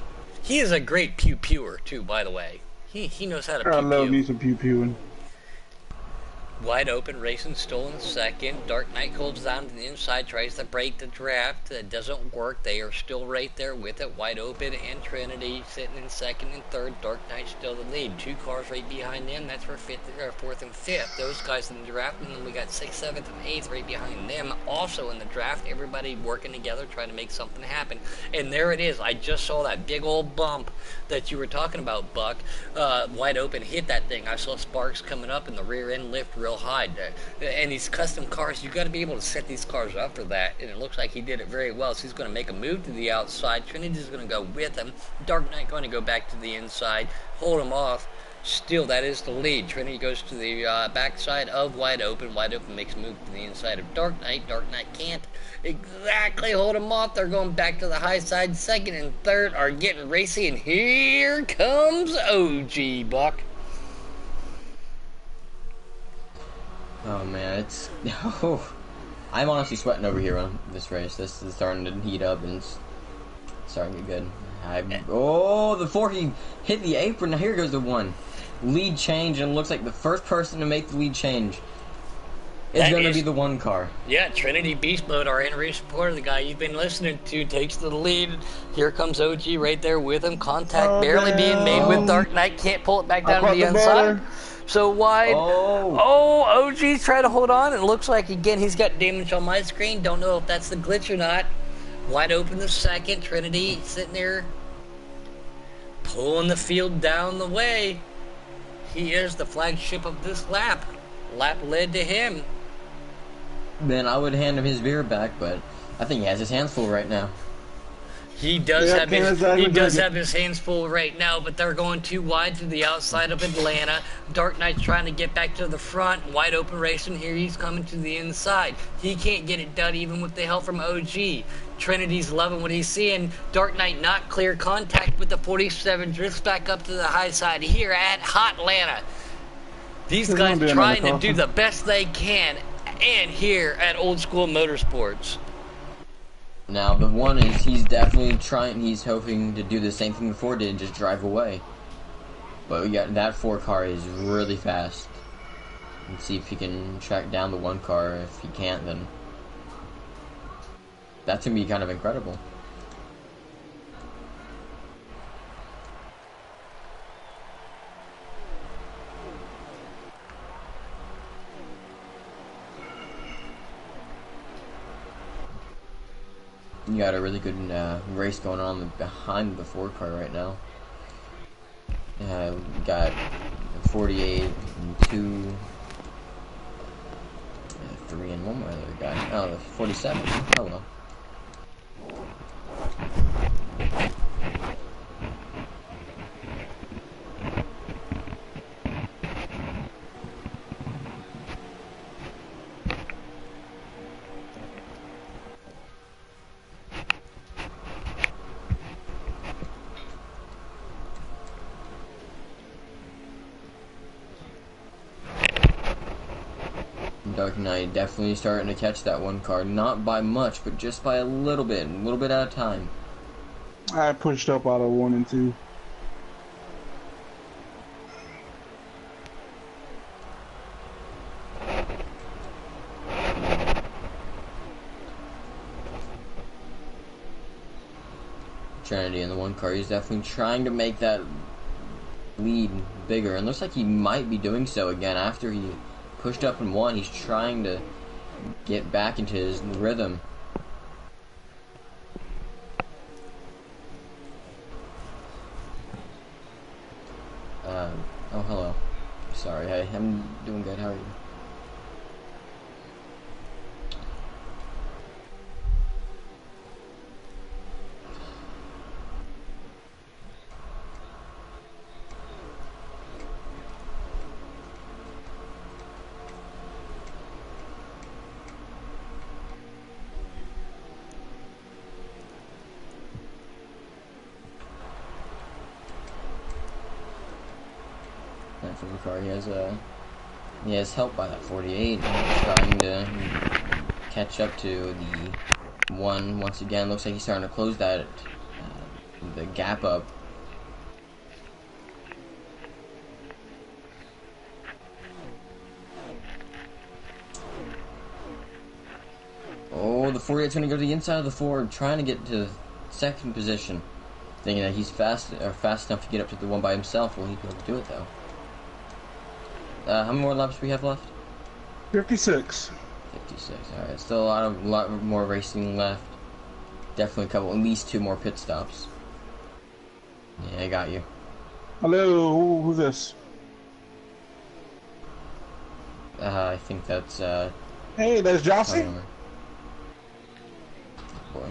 He is a great pew-pewer too, by the way. He knows how to pew-pew. I love me some pew-pewing. Wide Open racing still in second. Dark Knight holds down to the inside, tries to break the draft. That doesn't work. They are still right there with it. Wide Open and Trinity sitting in second and third. Dark Knight still the lead. 2 cars right behind them. That's for 4th and 5th. Those guys in the draft. And then we got 6th, 7th, and 8th right behind them. Also in the draft. Everybody working together trying to make something happen. And there it is. I just saw that big old bump that you were talking about, Buck. Wide Open hit that thing. I saw sparks coming up in the rear end lift real high. And these custom cars, you got to be able to set these cars up for that, and it looks like he did it very well. So he's going to make a move to the outside. Trinity's going to go with him. Dark Knight going to go back to the inside, hold him off. Still, that is the lead. Trinity goes to the backside of Wide Open. Wide Open makes a move to the inside of Dark Knight. Dark Knight can't exactly hold him off. They're going back to the high side. Second and third are getting racy, and here comes OG, Buck. Oh man, it's I'm honestly sweating over here on this race. This is starting to heat up and it's starting to get good. Before he hit the apron, now here goes the one. Lead change, and it looks like the first person to make the lead change is going to be the 1 car. Yeah, Trinity Beast Mode, our in-race reporter, the guy you've been listening to, takes the lead. Here comes OG right there with him. Contact barely being made with Dark Knight. Can't pull it back down to the inside. So wide. OG's trying to hold on. It looks like, again, he's got damage on my screen. Don't know if that's the glitch or not. Wide Open the second. Trinity sitting there pulling the field down the way. He is the flagship of this lap. Lap led to him. Man, I would hand him his beer back, but I think he has his hands full right now. He does have his hands full right now, but they're going too wide to the outside of Atlanta. Dark Knight's trying to get back to the front. Wide Open racing. Here he's coming to the inside. He can't get it done even with the help from OG. Trinity's loving what he's seeing. Dark Knight not clear. Contact with the 47. Drifts back up to the high side here at Hot Atlanta. These There's gonna guys be another trying to do caution. the best they can, and here at Old School Motorsports. Now the one is he's definitely trying. He's hoping to do the same thing before did and just drive away. But we got that 4 car is really fast. Let's see if he can track down the 1 car. If he can't, then that's gonna be kind of incredible. You got a really good race going on behind the 4 car right now. We got 48 and 2, 3 and 1 more other guy. Oh, 47. Hello. Dark Knight definitely starting to catch that 1 car, not by much, but just by a little bit at a time. I pushed up out of 1 and 2. Trinity in the 1 car, he's definitely trying to make that lead bigger, and looks like he might be doing so again after he pushed up and 1. He's trying to get back into his rhythm. Oh, hello. Sorry, hey, I'm doing good. How are you? That from the car, he has help by that 48, trying to catch up to the 1 once again. Looks like he's starting to close that the gap up. Oh, the 48's going to go to the inside of the 4, trying to get to 2nd position. Thinking that he's fast enough to get up to the 1 by himself. Will he be able to do it, though? How many more laps do we have left? 56. 56. Alright, still a lot more racing left. Definitely at least 2 more pit stops. Yeah, I got you. Hello, who's this? I think that's, Hey, that's Jossie. Tyler. Boy.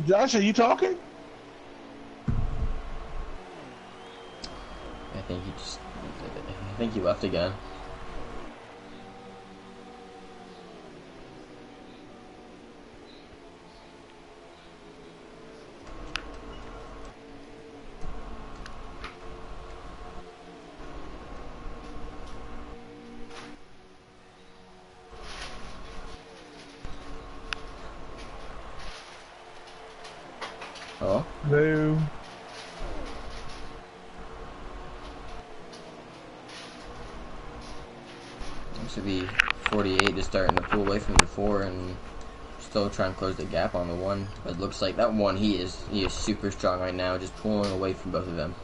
Josh, are you talking? I think he left again. Oh? Hello. Seems to be 48 is starting to pull away from the 4 and still trying to close the gap on the 1. But it looks like that 1 he is super strong right now, just pulling away from both of them.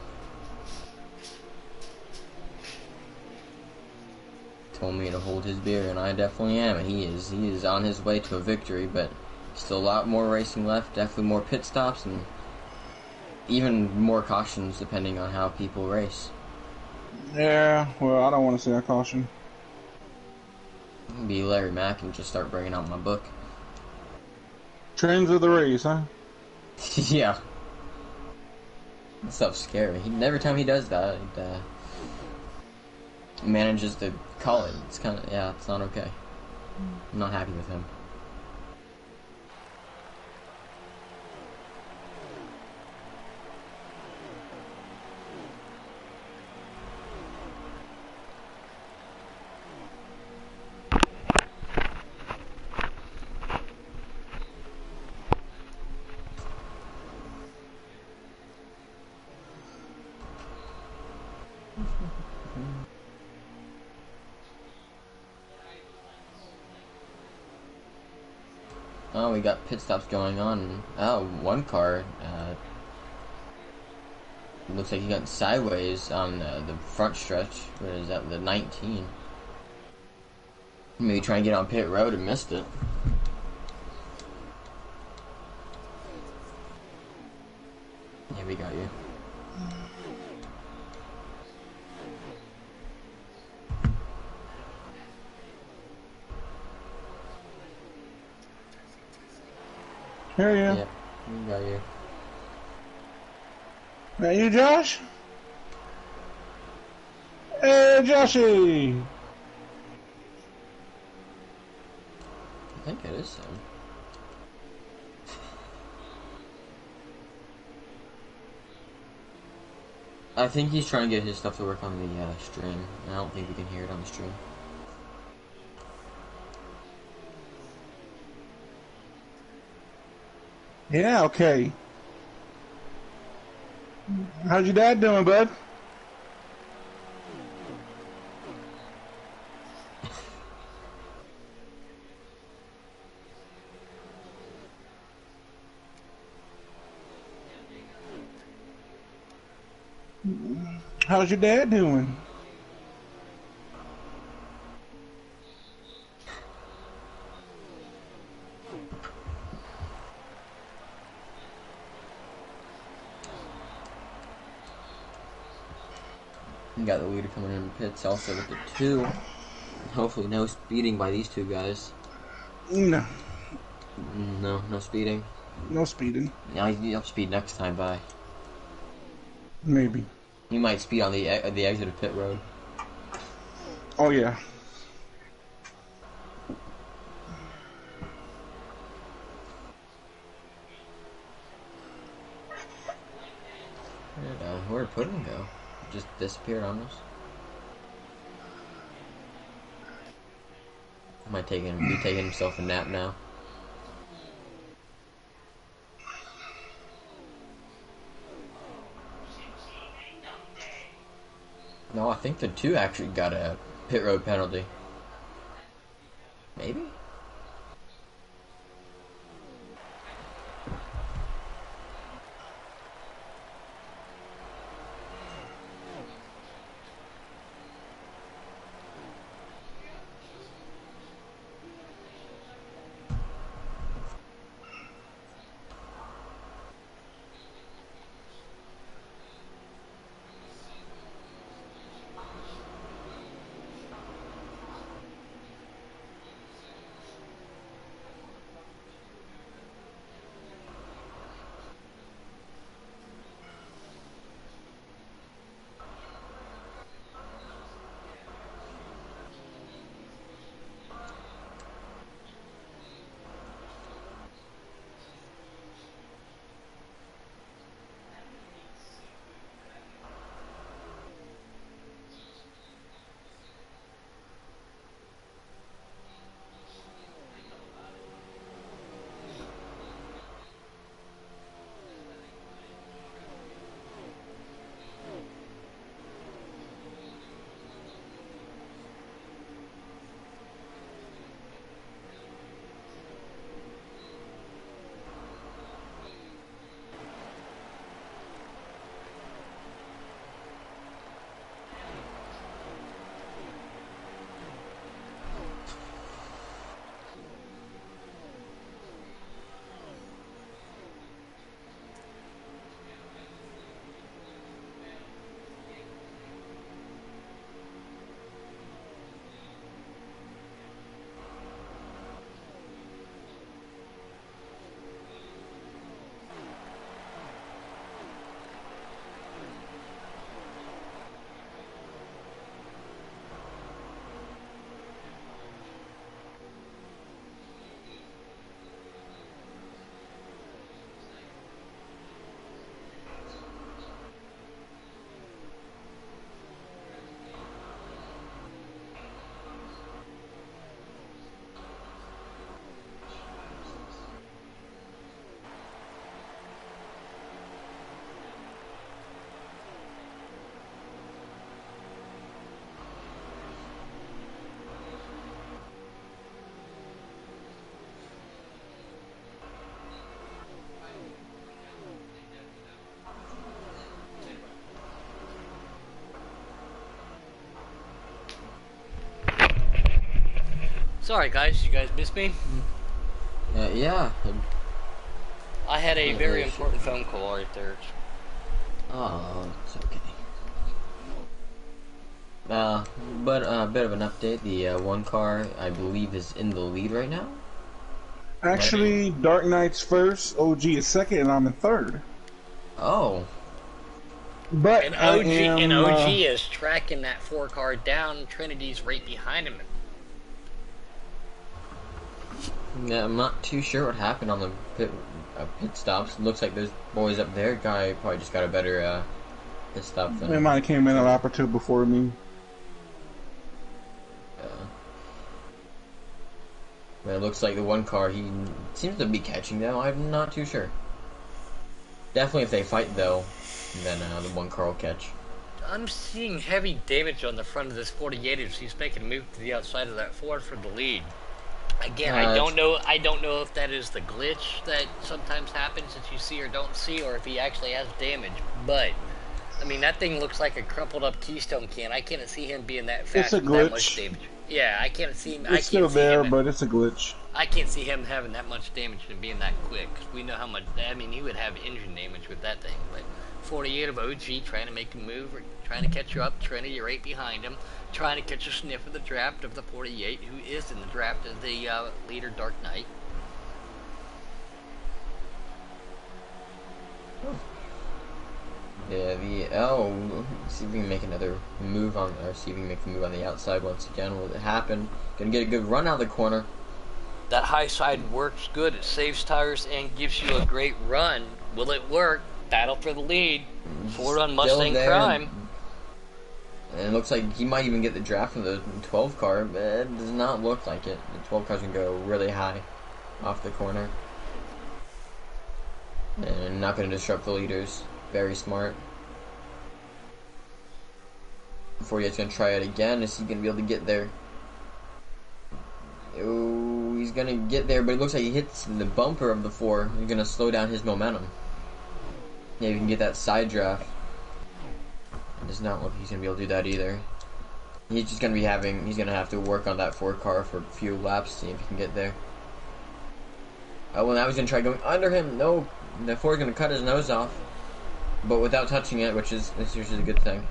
Told me to hold his beer, and I definitely am, and he is on his way to a victory, but still a lot more racing left, definitely more pit stops, and even more cautions depending on how people race. Yeah, well, I don't want to say a caution. Be Larry Mack and just start bringing out my book. Trends of the race, huh? Yeah. That stuff's scary. Every time he does that, he manages to call it. It's kind of, yeah, it's not okay. I'm not happy with him. Oh, we got pit stops going on. Oh, one car. Looks like he got sideways on the front stretch. What is that? The 19. Maybe trying to get on pit road and missed it. Yeah, we got you. Here you. Yep, we got you. That you, Josh? Hey, Joshy! I think it is him. I think he's trying to get his stuff to work on the stream. I don't think we can hear it on the stream. Yeah, okay. How's your dad doing, bud? How's your dad doing? We got the leader coming in the pits also with the 2. Hopefully no speeding by these 2 guys. No. No speeding. No speeding. Yeah, he'll speed next time by. Maybe. He might speed on the exit of pit road. Oh, yeah. Where'd Puddin go? Just disappeared almost. Might be taking himself a nap now. No, I think the 2 actually got a pit road penalty. Maybe? Sorry, guys. You guys missed me? Yeah. I had a very important phone call right there. Oh, it's okay. But a bit of an update. The one car, I believe, is in the lead right now. Actually, Dark Knight's first, OG is second, and I'm in third. Oh. But And I OG am, and OG is tracking that 4 car down. Trinity's right behind him. Yeah, I'm not too sure what happened on the pit stops. It looks like those boys up there guy probably just got a better pit stop than. They might have came in a lap or two before me. It looks like the one car he seems to be catching though. I'm not too sure. Definitely, if they fight though, then the one car will catch. I'm seeing heavy damage on the front of this 48 as he's making a move to the outside of that 4 for the lead. Again, I don't know if that is the glitch that sometimes happens that you see or don't see, or if he actually has damage. But I mean, that thing looks like a crumpled up Keystone can. I can't see him being that fast with that much damage. Yeah, I can't see him. It's still there, but it's a glitch. I can't see him having that much damage and being that quick. Cause we know how much. I mean, he would have engine damage with that thing. But 48 of OG trying to make a move, or trying to catch you up. Trinity right behind him, trying to catch a sniff of the draft of the 48, who is in the draft of the leader Dark Knight. Yeah, see if we can make another move on, or see if we can make the move on the outside once again. Will it happen? Gonna get a good run out of the corner. That high side works good. It saves tires and gives you a great run. Will it work? Battle for the lead. 4 on Mustang Prime. And it looks like he might even get the draft from the 12 car, but it does not look like it. The 12 car's gonna go really high off the corner. And not gonna disrupt the leaders. Very smart. 48's gonna try it again. Is he gonna be able to get there? Oh, he's gonna get there, but it looks like he hits the bumper of the 4. He's gonna slow down his momentum. Yeah, you can get that side draft. It does not look like he's gonna be able to do that either. He's just gonna be he's gonna have to work on that 4 car for a few laps, see if he can get there. Oh, well, now he's gonna try going under him. No, the 4 is gonna cut his nose off, but without touching it, which is usually a good thing.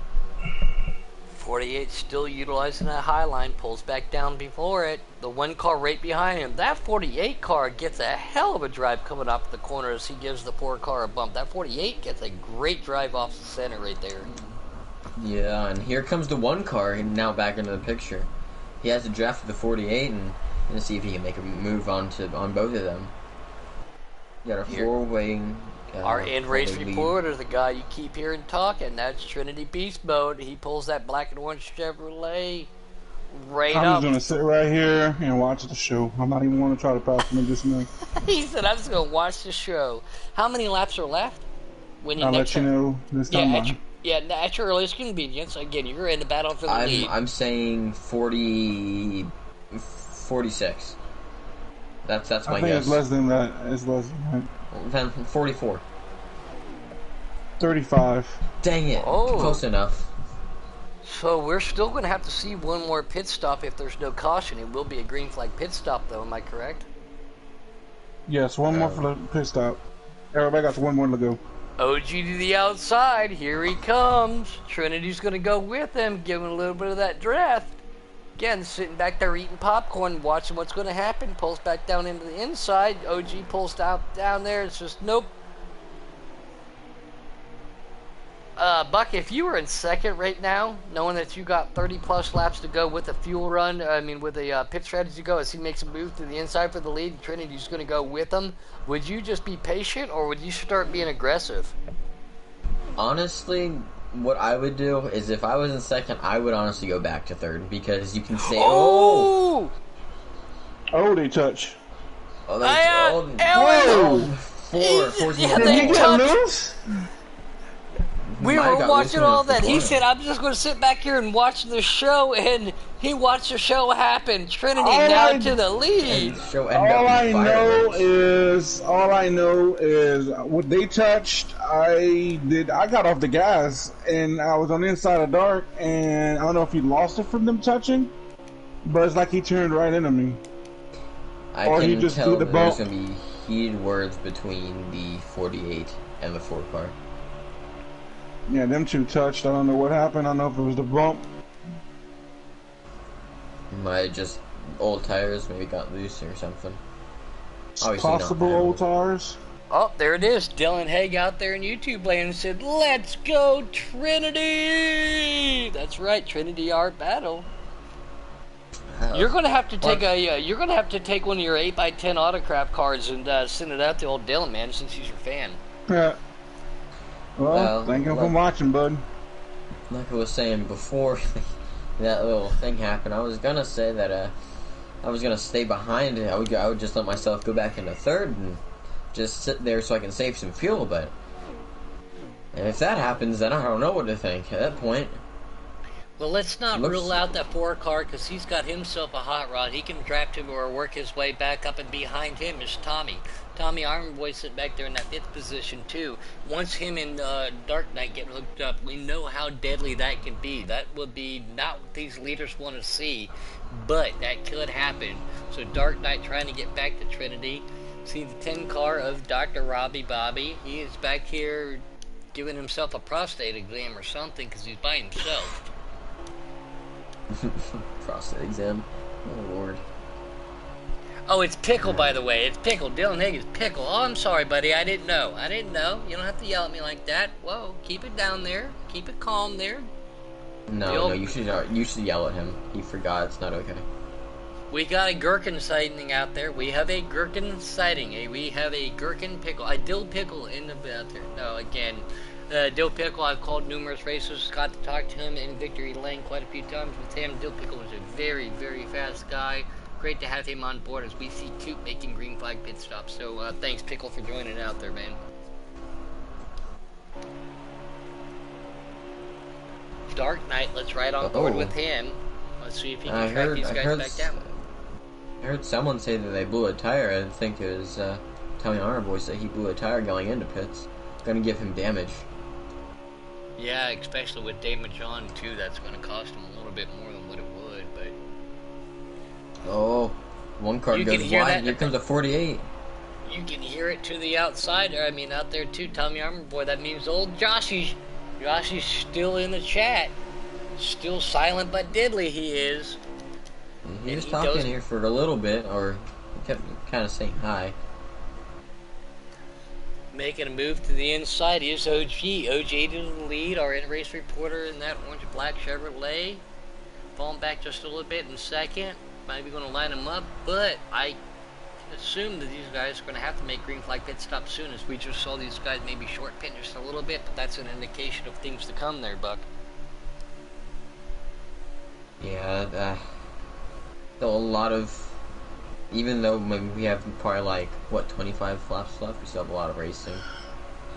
48 still utilizing that high line, pulls back down before it. The 1 car right behind him. That 48 car gets a hell of a drive coming off the corner as he gives the 4 car a bump. That 48 gets a great drive off the center right there. Yeah, and here comes the 1 car now back into the picture. He has to draft for the 48 and see if he can make a move on both of them. You got a 4-way. Our end race reporter, the guy you keep hearing talking, that's Trinity Beast Mode. He pulls that black and orange Chevrolet right I'm up. just gonna sit right here and watch the show. I'm not even gonna try to pass him this minute. He said, "I'm just gonna watch the show." How many laps are left? When I'll let you know this time. At your earliest convenience. Again, you're in the battle for the lead. I'm saying 46. That's my guess. I think it's less than that. It's less than that. 44. 35. Dang it. Oh. Close enough. So we're still going to have to see one more pit stop if there's no caution. It will be a green flag pit stop, though. Am I correct? Yes, one more for the pit stop. Everybody got one more to go. OG to the outside. Here he comes. Trinity's going to go with him, give him a little bit of that draft. Again, sitting back there eating popcorn, watching what's going to happen. Pulls back down into the inside. OG pulls down there. It's just, nope. Buck, if you were in second right now, knowing that you got 30-plus laps to go with a fuel run, with a pit strategy to go, as he makes a move to the inside for the lead, and Trinity's going to go with him, would you just be patient, or would you start being aggressive? Honestly, what I would do is if I was in second, I would honestly go back to third, because you can say, oh, they touch. Oh, that's Did he get loose? We were watching all that. He said, "I'm just going to sit back here and watch the show," and he watched the show happen. Trinity down to the lead. All I know is what they touched. I got off the gas and I was on the inside of dark, and I don't know if he lost it from them touching, but it's like he turned right into me. I Or he can just tell threw the that there's bump. going to be heated words between the 48 and the 4 car. Yeah, them two touched. I don't know what happened. I don't know if it was the bump. Might just old tires maybe got loose or something. It's Obviously not possible that. old tires. Oh, there it is. Dylan Haig out there in YouTube land said, "Let's go Trinity!" That's right, Trinity Art Battle. You're gonna have to take you're gonna have to take one of your 8x10 autograph cards and send it out to old Dylan, man, since he's your fan. Yeah. Well, thank you for watching, bud. Like I was saying before that little thing happened, I was gonna say that I was gonna stay behind. I would just let myself go back into third and just sit there so I can save some fuel. But if that happens, then I don't know what to think at that point. Well, let's not rule out that 4 car because he's got himself a hot rod. He can draft him or work his way back up, and behind him is Tommy. Tommy Ironboy sitting back there in that 5th position too. Once him and Dark Knight get hooked up, we know how deadly that can be. That would be not what these leaders want to see, but that could happen. So Dark Knight trying to get back to Trinity. See the 10 car of Dr. Robbie Bobby. He is back here giving himself a prostate exam or something because he's by himself. Prostate exam. Oh lord. Oh, it's Pickle, by the way. It's Pickle. Dylan Haig is Pickle. Oh, I'm sorry, buddy. I didn't know. You don't have to yell at me like that. Whoa, keep it down there. Keep it calm there. No, you should yell at him. He forgot. It's not okay. We got a gherkin sighting out there. We have a gherkin sighting. We have a gherkin pickle. A dill pickle in the out there. No, again, Dill Pickle, I've called numerous races. Got to talk to him in Victory Lane quite a few times with him. Dill Pickle is a very, very fast guy. Great to have him on board as we see Coop making green flag pit stops. So thanks, Pickle, for joining out there, man. Dark Knight, let's ride on board with him. Let's see if he can track these guys back down. I heard someone say that they blew a tire. I think it was Tommy Armorboy said he blew a tire going into pits. Going to give him damage. Yeah, especially with damage on too. That's going to cost him a little bit more than what it would, but... Oh, one car goes wide. Here comes a 48. You can hear it to the outside. I mean, out there too, Tommy Armorboy. That means old Joshie's still in the chat. Still silent but deadly he is. He was talking here for a little bit, or he kept kind of saying hi. Making a move to the inside is OG. OG to the lead, our in-race reporter in that orange-black Chevrolet. Falling back just a little bit in second. Maybe going to line them up, but I assume that these guys are going to have to make green flag pit stops soon, as we just saw these guys maybe short pit just a little bit, but that's an indication of things to come there, Buck. Yeah, still a lot of... Even though we have probably like, what, 25 laps left, we still have a lot of racing.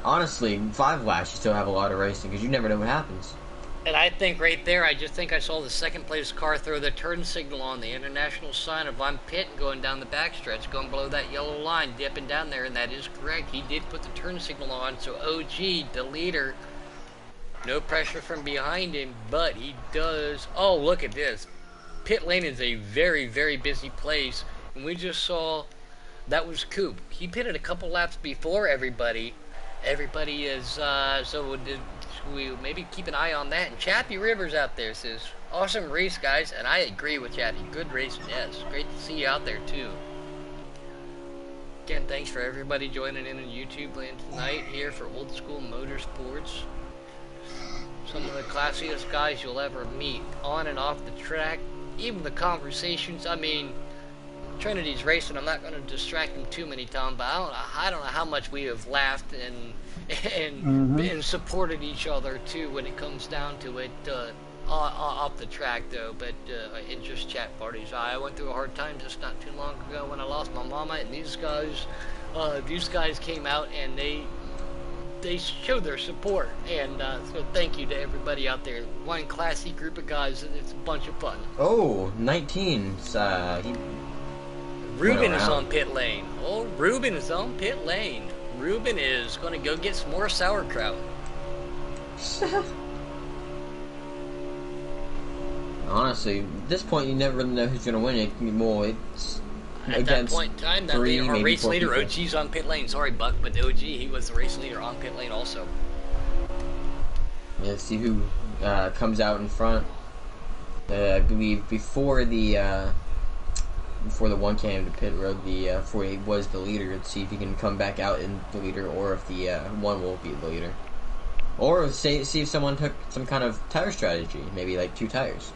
Honestly, 5 laps, you still have a lot of racing, because you never know what happens. And I think right there, I just think I saw the second place car throw the turn signal on the international sign of I'm pitting going down the backstretch, going below that yellow line, dipping down there, and that is correct. He did put the turn signal on, so OG, the leader, no pressure from behind him, but he does... Oh, look at this. Pit lane is a very, very busy place. And we just saw that was Coop. He pitted a couple laps before everybody. Everybody is, so we maybe keep an eye on that. And Chappie Rivers out there says, awesome race, guys. And I agree with Chappie. Good race, yes. Great to see you out there, too. Again, thanks for everybody joining in on YouTube land tonight here for Old School Motorsports. Some of the classiest guys you'll ever meet on and off the track. Even the conversations, I mean... Trinity's racing. I'm not going to distract him too many times, but I don't know how much we have laughed and supported each other too when it comes down to it off the track though. But in just chat parties, I went through a hard time just not too long ago when I lost my mama, and these guys came out and they showed their support, and so thank you to everybody out there. One classy group of guys, and it's a bunch of fun. Oh, 19. Ruben is on pit lane. Oh, Ruben is on pit lane. Ruben is going to go get some more sauerkraut. Honestly, at this point, you never really know who's going to win. It can be more. It's At that against point in time, that three, our maybe race four leader, people. OG's on pit lane. Sorry, Buck, but OG, he was the race leader on pit lane also. Yeah, see who comes out in front. I believe before the one came to pit road, the 48 was the leader. Let's see if he can come back out in the leader, or if the one will be the leader, or see if someone took some kind of tire strategy, maybe like 2 tires.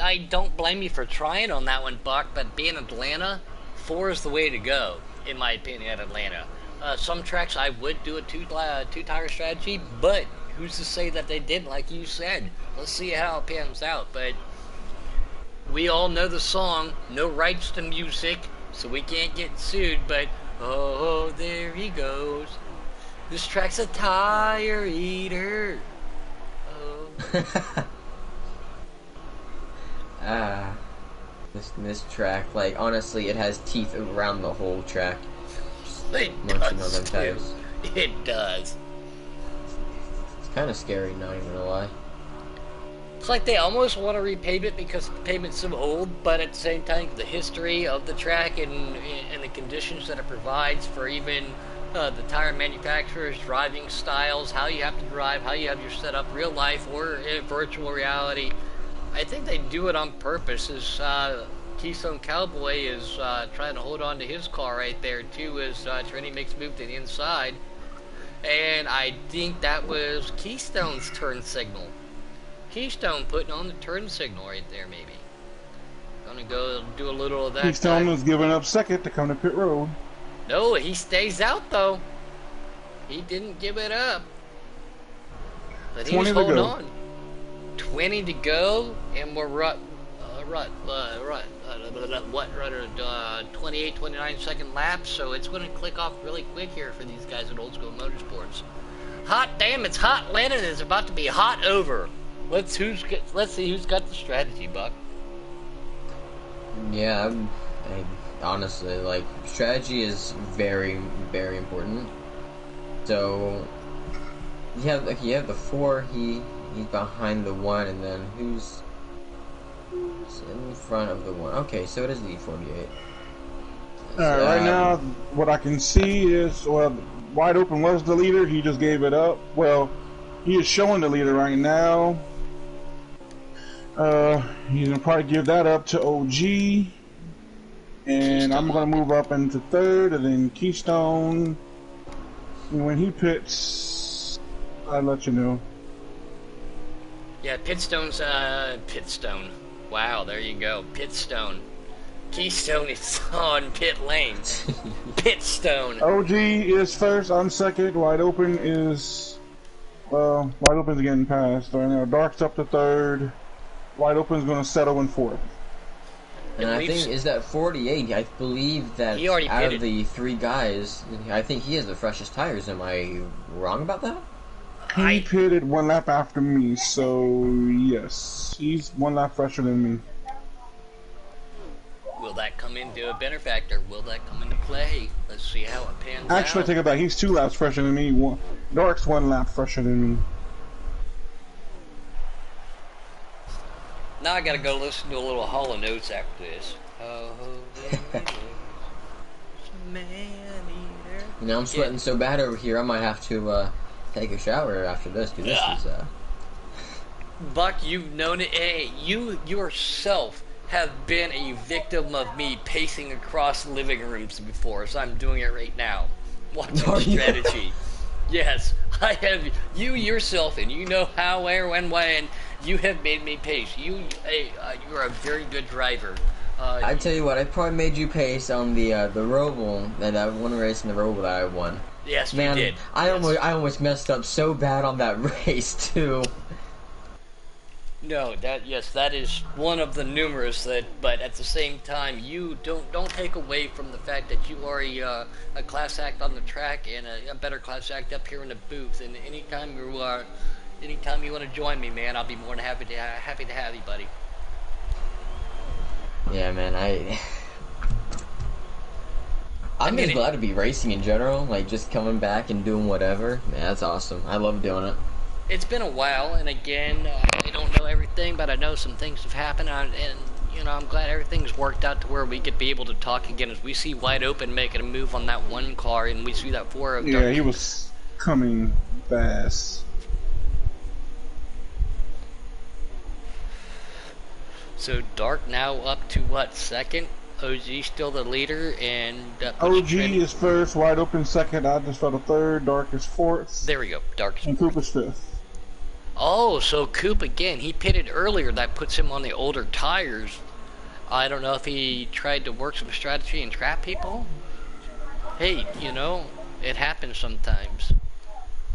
I don't blame you for trying on that one, Buck, but being Atlanta, 4 is the way to go, in my opinion, at Atlanta. Some tracks I would do a two-tire strategy, but who's to say that they didn't, like you said? Let's see how it pans out, but we all know the song, no rights to music, so we can't get sued, but oh, there he goes. This track's a tire eater. Oh. This track, like, honestly, it has teeth around the whole track. It Munching does, on them tires. It does. It's kind of scary, not even gonna lie. It's like they almost want to repave it because the pavement's so old, but at the same time, the history of the track and the conditions that it provides for even the tire manufacturers, driving styles, how you have to drive, how you have your setup, real life or virtual reality. I think they do it on purpose. As Keystone Cowboy is trying to hold on to his car right there too, as Trini makes move to the inside, and I think that was Keystone's turn signal. Keystone putting on the turn signal right there, maybe. Gonna go do a little of that. Keystone was giving up second to come to pit road. No, he stays out though. He didn't give it up, but he was 20 to holding go. on. 20 to go, and we're 28, 29 second lap, so it's going to click off really quick here for these guys at Old School Motorsports. Hot damn, it's hot. Lennon is about to be hot over. Let's see who's got the strategy, Buck. Yeah, honestly, like, strategy is very, very important. So you have the 4. He's behind the 1, and then who's in front of the 1? Okay, so it is the 48. Alright, right now, what I can see is, well, Wide Open was the leader. He just gave it up. Well, he is showing the leader right now. He's gonna probably give that up to OG, and I'm gonna move up into 3rd, and then Keystone. And when he pits, I'll let you know. Yeah, Pitstone. Wow, there you go. Pitstone. Keystone is on pit lane. Pitstone. OG is first, I'm second. Wide Open is, Wide Open's getting passed right now. Dark's up to 3rd. Wide Open's going to settle in 4th. And I think, is that 48? I believe that He already out pitted. of the 3 guys, I think he has the freshest tires. Am I wrong about that? He pitted 1 lap after me, so yes. He's 1 lap fresher than me. Will that come into a benefactor? Will that come into play? Let's see how it pans Actually, I out. take it back. He's 2 laps fresher than me. Dark's 1 lap fresher than me. Now I gotta go listen to a little Hall of Notes after this. Oh, man eater. You know, I'm sweating so bad over here, I might have to take a shower after this, because this is... Buck, you've known it. Hey, you yourself have been a victim of me pacing across living rooms before, so I'm doing it right now. Watching Are you? strategy. Yes, I have. You yourself, and you know how, where, when, you have made me pace. You are a very good driver. I tell you what, I probably made you pace on the Roval, that one race in the Roval that I won. Yes, Man, you did. I Yes. almost messed up so bad on that race too. No, that is one of the numerous that, but at the same time, you don't take away from the fact that you are a class act on the track and a better class act up here in the booth. And anytime you want to join me, man, I'll be more than happy to have you, buddy. Yeah, man, I'm just glad to be racing in general, like just coming back and doing whatever. Man, that's awesome. I love doing it. It's been a while, and again, I don't know everything, but I know some things have happened, and you know, I'm glad everything's worked out to where we could be able to talk again as we see Wide Open making a move on that one car, and we see that four of Yeah, Dark. he was coming fast. So Dark now up to what, second? OG still the leader, and OG is first, Wide Open second, I just felt a third, Dark is fourth, there we go, Dark is and fourth. Cooper's fifth. Oh, so Coop again, he pitted earlier, that puts him on the older tires. I don't know if he tried to work some strategy and trap people. Hey, you know, it happens sometimes.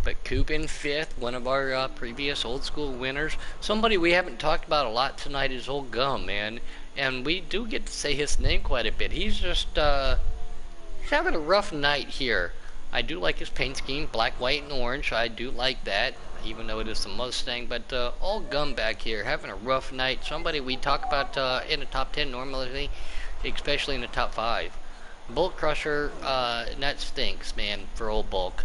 But Coop in fifth, one of our previous old school winners. Somebody we haven't talked about a lot tonight is Old Gum, man. And we do get to say his name quite a bit. He's just, he's having a rough night here. I do like his paint scheme, black, white, and orange. I do like that, even though it is the Mustang. But Old Gum back here, having a rough night. Somebody we talk about in the top 10 normally, especially in the top 5. Bulk Crusher, that stinks, man, for old Bulk.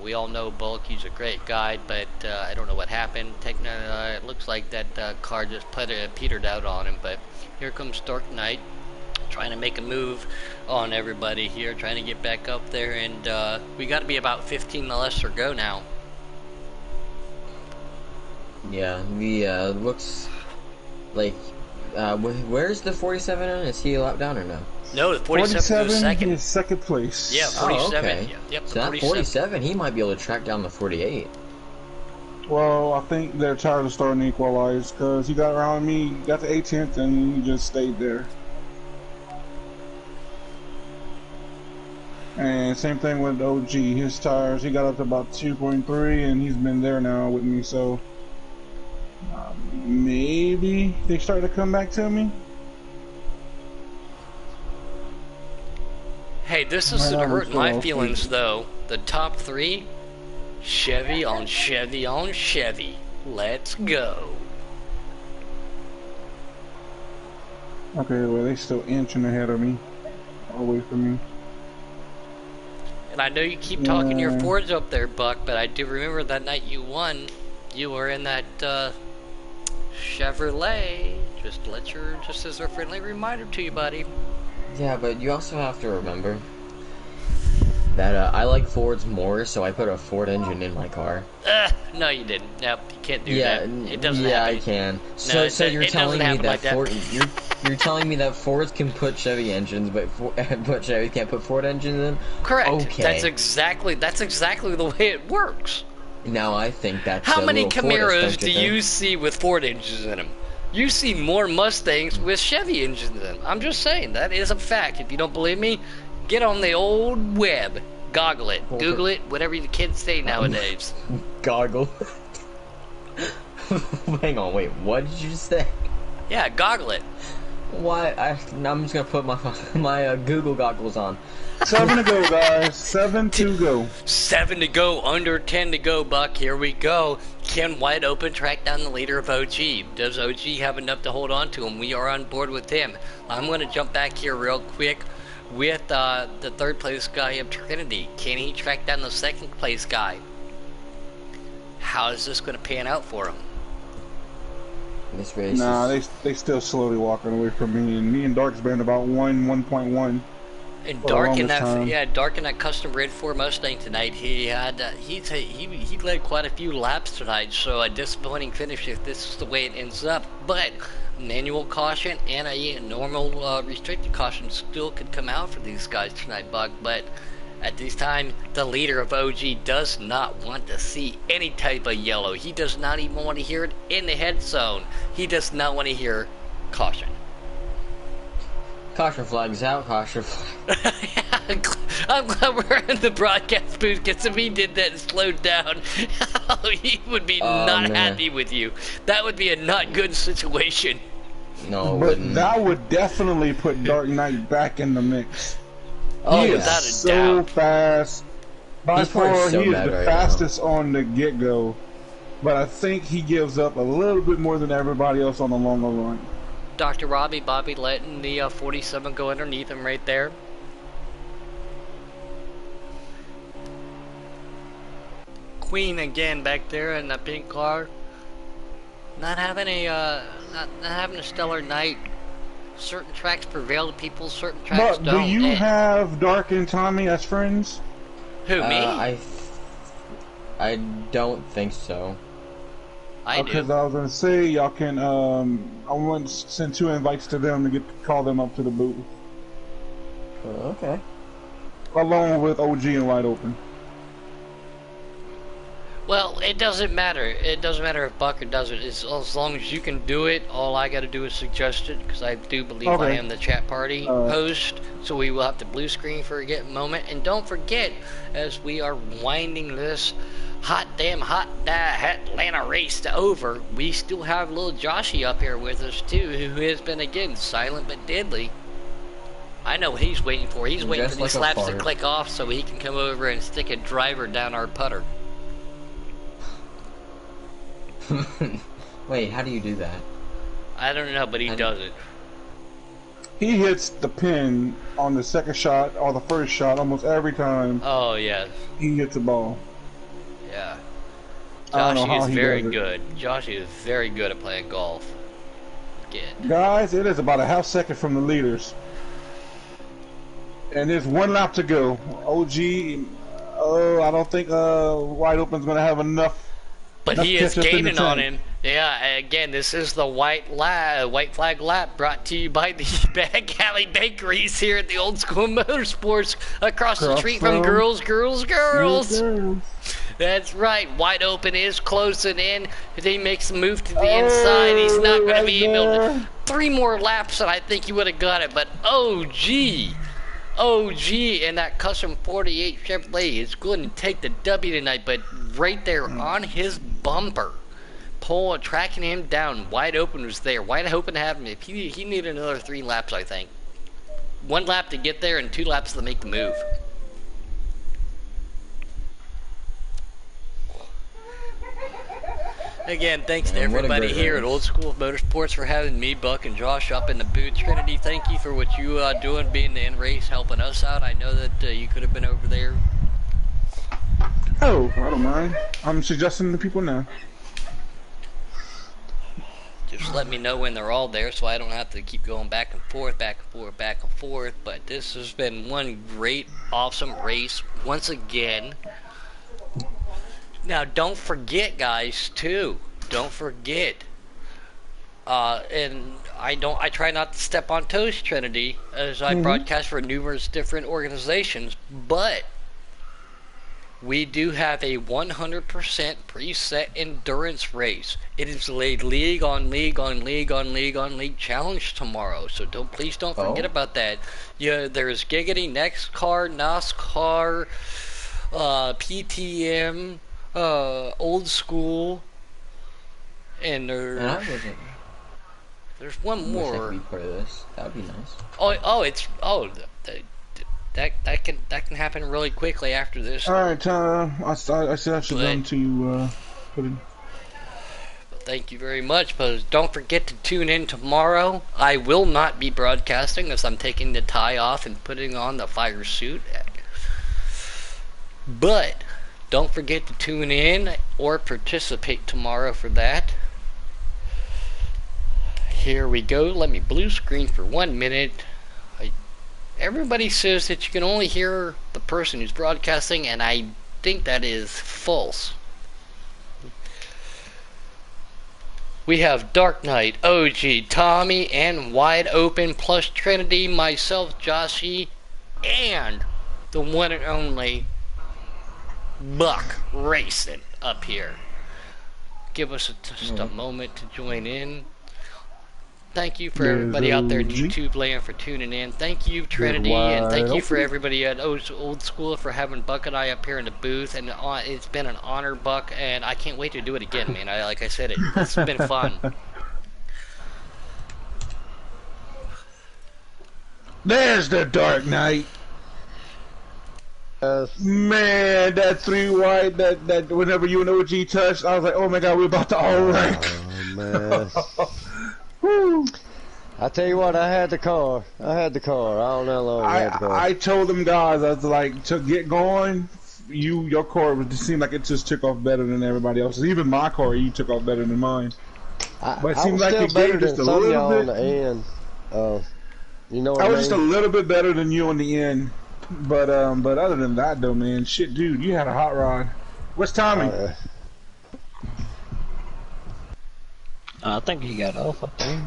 We all know Bulk, he's a great guy, but I don't know what happened. It looks like that car just petered out on him, but here comes Dark Knight, trying to make a move on everybody here, trying to get back up there, and we got to be about 15 less or go now. Yeah, the looks like where's the 47 in? Is he a lap down or no? No, the 47 goes second. Is second place. Yeah, 47. Oh, okay. Yep, so that 47, he might be able to track down the 48. Well, I think they're tired of starting to equalize because he got around me, got to 18th, and he just stayed there. And same thing with OG. His tires, he got up to about 2.3, and he's been there now with me. So maybe they start to come back to me. Hey, this isn't hurting my feelings, though. The top 3, Chevy on Chevy on Chevy. Let's go. Okay, well, they still inching ahead of me. Away from me. And I know you keep talking your Fords up there, Buck, but I do remember that night you won, you were in that Chevrolet. Just as a friendly reminder to you, buddy. Yeah, but you also have to remember that I like Fords more, so I put a Ford engine in my car. No, you didn't. Nope, you can't do yeah, that. It doesn't yeah, happen. I can. No, So you're telling me that, like that. you're telling me that Fords can put Chevy engines, but Chevy can't put Ford engines in? Correct. Okay. That's exactly the way it works. Now I think that's How a many little Camaros Fordish, do you see with Ford engines in them? You see more Mustangs with Chevy engines in them. I'm just saying, that is a fact. If you don't believe me, get on the old web. Goggle it. Google it. Whatever the kids say nowadays. Goggle. Hang on, wait, what did you say? Yeah, goggle it. Why? I'm just gonna put my Google goggles on. 7 to go, guys. 7 to go. 7 to go, under 10 to go, Buck. Here we go. Can Wide Open track down the leader of OG? Does OG have enough to hold on to him? We are on board with him. I'm going to jump back here real quick with the third place guy of Trinity. Can he track down the second place guy? How is this going to pan out for him? This race they still slowly walking away from me, and me and Dark's been about 1.1. And Dark in that, Dark in that custom Red 4 Mustang tonight. He had he led quite a few laps tonight. So a disappointing finish if this is the way it ends up. But manual caution and a normal restricted caution still could come out for these guys tonight, Buck. But at this time, the leader of OG does not want to see any type of yellow. He does not even want to hear it in the head zone. He does not want to hear caution. Caution flags out, caution flag. I'm glad we're in the broadcast booth, because if he did that and slowed down, he would be not happy with you. That would be a not good situation. No, but that would definitely put Dark Knight back in the mix. Oh, he without is a doubt. so fast. By far, so he is bad the right fastest on the get-go. But I think he gives up a little bit more than everybody else on the longer run. Dr. Bobby letting the 47 go underneath him right there. Queen again back there in the pink car. Not having a not having a stellar night. Certain tracks prevail to people, certain tracks But do don't. you have Dark and Tommy as friends? Who, me? I don't think so. I do. Because I was gonna say y'all can. I want to send 2 invites to them to call them up to the booth, Okay. along with OG and Wide Open. Well, it doesn't matter. It doesn't matter if Bucker does it. As long as you can do it, all I got to do is suggest it, because I do believe I am the chat party host, so we will have to blue screen for a moment. And don't forget, as we are winding this hot Atlanta race to over, we still have little Joshy up here with us too, who has been, again, silent but deadly. I know what he's waiting for. He's waiting for these slaps to click off so he can come over and stick a driver down our putter. Wait, how do you do that? I don't know, but he does it. He hits the pin on the second shot or the first shot almost every time. Oh, yes. He hits the ball. Yeah. Josh is very good. Josh is very good at playing golf. Again. Guys, it is about a half second from the leaders. And there's 1 lap to go. OG, I don't think Wide Open's going to have enough. But he is gaining on him. Yeah, again, this is the white flag lap brought to you by the Back Alley Bakeries here at the Old School Motorsports across the street from Girls. That's right. Wide Open is closing in. If he makes a move to the inside, he's not going to be able to. 3 more laps and I think he would have got it. But OG and that custom 48 Chevrolet is going to take the W tonight, but right there on his bumper, tracking him down. Wide Open was there. Wide Open had him. If he needed another 3 laps, I think. 1 lap to get there and 2 laps to make the move. Again, thanks to everybody here at Old School Motorsports for having me, Buck, and Josh up in the booth. Trinity, thank you for what you are doing, being the in race, helping us out. I know that you could have been over there. Oh, I don't mind. I'm suggesting to people now. Just let me know when they're all there so I don't have to keep going back and forth. But this has been one great, awesome race once again. Now, don't forget, guys, too. Don't forget. And I try not to step on toes, Trinity, as I broadcast for numerous different organizations, but we do have a 100% preset endurance race. It is a league on league challenge tomorrow, so please don't forget about that. Yeah, there's Giggity, NextCar, NASCAR, PTM, Old School, and there's one more. I wish I could be part of this. That would be nice. That can happen really quickly after this. All right, I said I should run to put in. Thank you very much, but don't forget to tune in tomorrow. I will not be broadcasting as I'm taking the tie off and putting on the fire suit. But don't forget to tune in or participate tomorrow for that. Here we go. Let me blue screen for 1 minute. Everybody says that you can only hear the person who's broadcasting, and I think that is false. We have Dark Knight, OG, Tommy, and Wide Open, plus Trinity, myself, Joshy, and the one and only Buck Racing up here. Give us just a moment to join in. Thank you for everybody out there in YouTube land for tuning in. Thank you, Trinity, and thank you for everybody at Old School for having Buck and I up here in the booth. And it's been an honor, Buck, and I can't wait to do it again, man. Like I said, it's been fun. There's the Dark Knight. Man, that 3 wide, that whenever you and OG touched, I was like, oh my god, we're about to all rank. Oh, man. I tell you what, I had the car. I don't know how long I had the car. I told them guys, I was like, to get going, your car it seemed like it just took off better than everybody else's. Even my car, you took off better than mine. But it I seemed was like still it better gave than just a some of little y'all on bit. the end. You know what I I was mean? just a little bit better than you on the end. But other than that though, man, shit, dude, you had a hot rod. What's Tommy? I think he got off up there.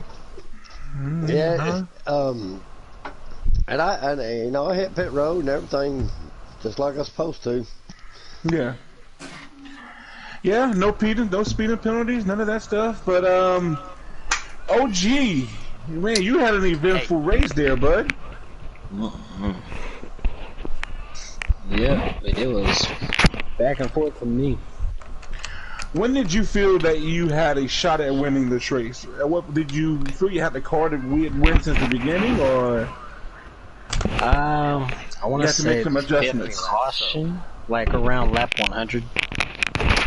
Yeah. And I hit pit road and everything just like I was supposed to. Yeah. Yeah, no speeding penalties, none of that stuff. But OG, man, you had an eventful race there, bud. Yeah, but it was back and forth for me. When did you feel that you had a shot at winning this race? What did you feel you had the car to win since the beginning, or I want you to had to say make some fifth adjustments? caution, like around lap 100,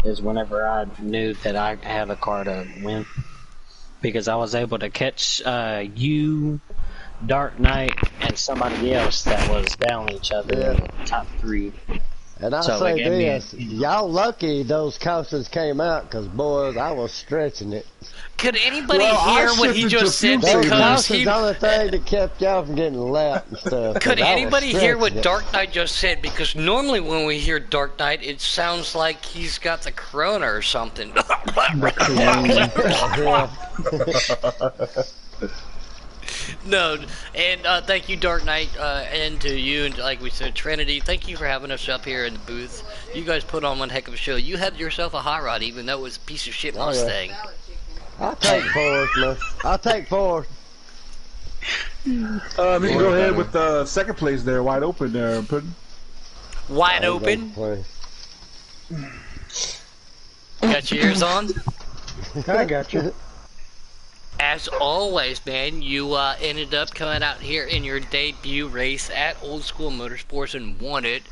is whenever I knew that I had a car to win, because I was able to catch you, Dark Knight, and somebody else that was down each other in the top 3. And I So say they gave me this, y'all lucky those cautions came out, because boys, I was stretching it. Could anybody Well, I hear what he shifted to just said? fuel Those saving. Because cautions he, the only thing that kept y'all from getting lapped and stuff. 'cause could I was anybody hear what stretching it. Dark Knight just said? Because normally when we hear Dark Knight, it sounds like he's got the corona or something. Yeah. No, and thank you, Dark Knight, and to you, and like we said, Trinity. Thank you for having us up here in the booth. You guys put on one heck of a show. You had yourself a hot rod, even though it was a piece of shit Oh, yeah. Mustang. I'll take fourth, man. I'll take fourth. You can go ahead with second place there, wide open there, Puddin'. Wide open. Got your ears on? I got you. As always, man, you ended up coming out here in your debut race at Old School Motorsports and won it.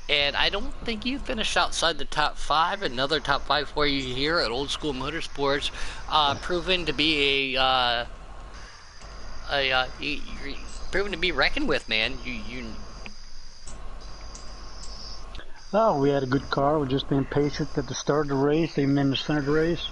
And I don't think you finished outside the top 5. Another top 5 for you here at Old School Motorsports, proven to be proven to be reckoned with, man. Oh, we had a good car. We're just being patient at the start of the race, even in the center of the race.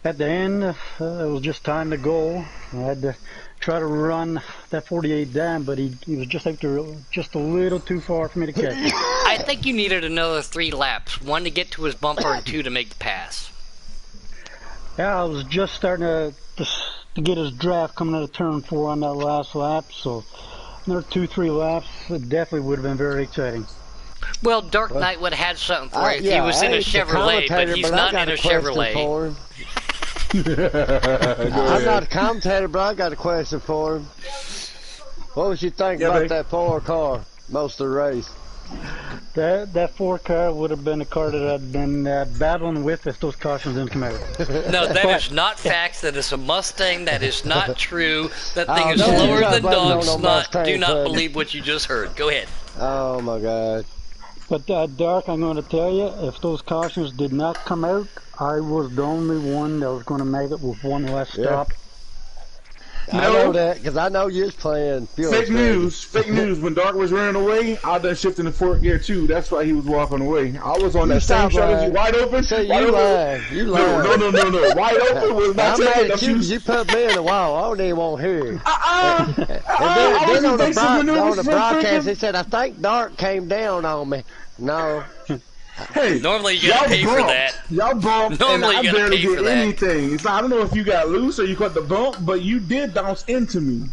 At the end, it was just time to go. I had to try to run that 48 down, but he was just a little too far for me to catch. I think you needed another 3 laps. 1 to get to his bumper and 2 to make the pass. Yeah, I was just starting to get his draft coming out of turn 4 on that last lap, so another 2-3 laps, it definitely would have been very exciting. Well, Dark Knight would have had something for you if he Yeah, was in a I ain't the Chevrolet, but commentator, he's I not got in a question Chevrolet. for him. Go I'm ahead. not a commentator, but I got a question for him. What was you think Yeah, about babe. that 4 car most of the race? That 4 car would have been a car that I'd been battling with if those cautions didn't come out. No, that is not facts. That is a Mustang. That is not true. That thing Oh, is no, slower you're than not blaming dog on no snot. Mustang, Do not bud. believe what you just heard. Go ahead. Oh my God. But Dark, I'm going to tell you, if those cautions did not come out, I was the only one that was going to make it with one less stop. I know that because I know you was playing fuel Fake saving. news. Fake news. When Dark was running away, I done shifting the fourth gear too. That's why he was walking away. I was on You that same stop strategy, lying. wide open. See, wide you open. lying. You lying. No. Wide open was not I'm saying mad that at you. you. You put me in the wall. I don't even want to hear it. I And was then on the, evasive maneuvers on the for broadcast, freaking- he said, I think Dark came down on me. No. Hey, Normally you gotta y'all pay for bumped. that. Y'all bumped, Normally and you I gotta barely pay for did that. anything. So I don't know if you got loose or you caught the bump, but you did bounce into me.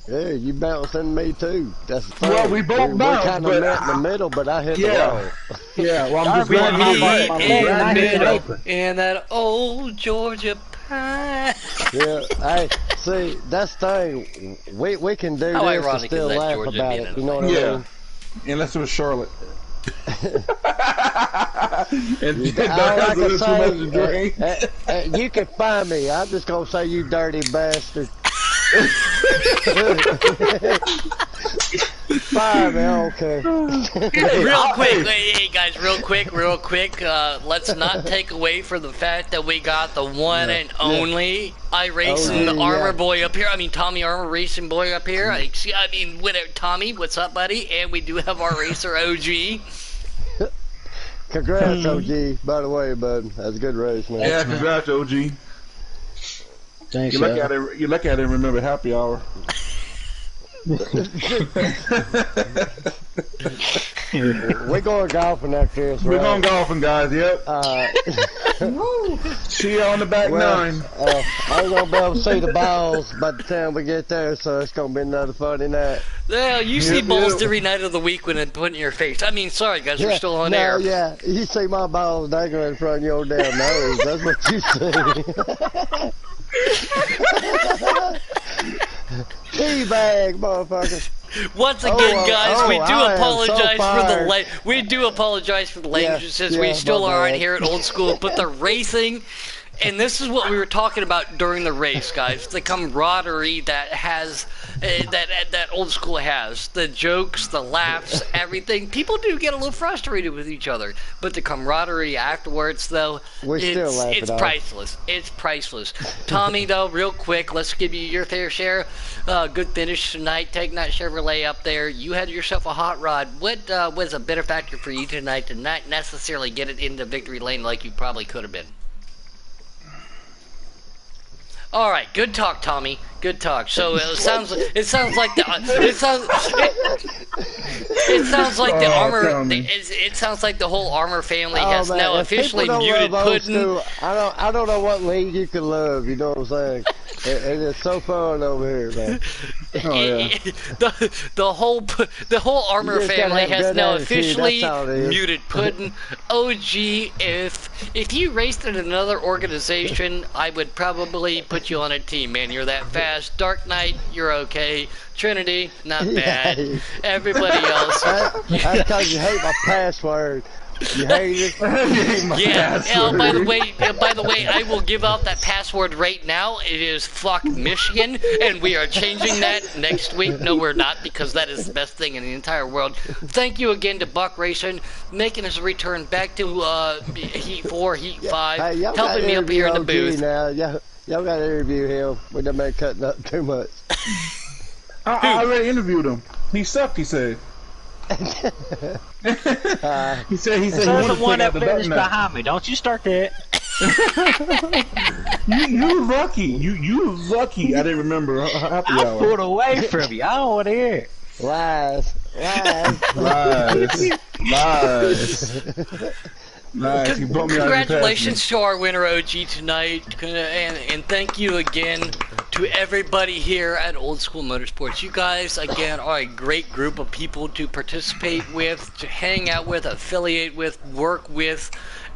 Yeah, you bouncing me too. That's the thing. Well, we both bounced, kind of but met in the middle, but I hit Yeah. the wall. Yeah, well, I'm just Darby glad and you I didn't both- hit my my leg. leg, I hit it open. And that old Georgia pine. Yeah, hey, see, that's the thing. We can do How this and ironic still is that, laugh Georgia about being it. in You a know what I Yeah. mean? Unless it was Charlotte. and All I can too much to drink. say, you can find me. I'm just gonna say you dirty bastard. Find me, okay. Real quick, hey guys, real quick. Let's not take away from the fact that we got the one and only iRacing Oh, yeah. Armor Boy up here. I mean, Tommy Armor Racing Boy up here. I mean, whatever. Tommy, what's up, buddy? And we do have our racer OG. Congrats, OG. By the way, bud, that's a good race, man. Yeah, congrats, OG. Thanks, You're lucky I didn't remember happy hour. We're going golfing after this, We're right? going golfing, guys. Yep. See you on the back nine. I ain't gonna be able to see the balls by the time we get there, so it's gonna be another funny night. Well, you see balls every night of the week when it put in your face. I mean, sorry guys, we're still on air. Yeah, you see my balls dangling in front of your damn nose. That's what you see. Teabag, motherfucker. Once again, guys, we do apologize for the language since we still are on here at Old School. But the racing, and this is what we were talking about during the race, guys. The camaraderie that has that Old School has, the jokes, the laughs, everything. People do get a little frustrated with each other, but the camaraderie afterwards, though, it's priceless. It's priceless. Tommy, though, real quick, let's give you your fair share. Good finish tonight, taking that Chevrolet up there. You had yourself a hot rod. What was a better factor for you tonight to not necessarily get it into victory lane like you probably could have been? All right, good talk, Tommy. Good talk. So it sounds like the whole Armour family has now officially muted Puddin'. I don't know what league you can love. You know what I'm saying? It is so fun over here, man. Oh, yeah. The whole Armour family has now officially muted Puddin'. OG, if you raced in another organization, I would probably put you on a team, man. You're that fast. Dark Knight, you're okay. Trinity, not bad. Everybody else. That's because you hate my password. You hate it. Yeah. By the way, I will give out that password right now. It is fuck Michigan, and we are changing that next week. No, we're not, because that is the best thing in the entire world. Thank you again to Buck Racing, making his return back to Heat 4, Heat 5, helping me up here in the booth. Now. Y'all got to interview him. We done been cutting up too much. I already interviewed him. He sucked, he said. he said he the one that finished behind me. Don't you start that. you lucky. You lucky. I didn't remember happy hour. I pulled away from you. I don't want to hear it. Lies. Nice. Congratulations to our winner, OG, tonight, and thank you again to everybody here at Old School Motorsports. You guys, again, are a great group of people to participate with, to hang out with, affiliate with, work with,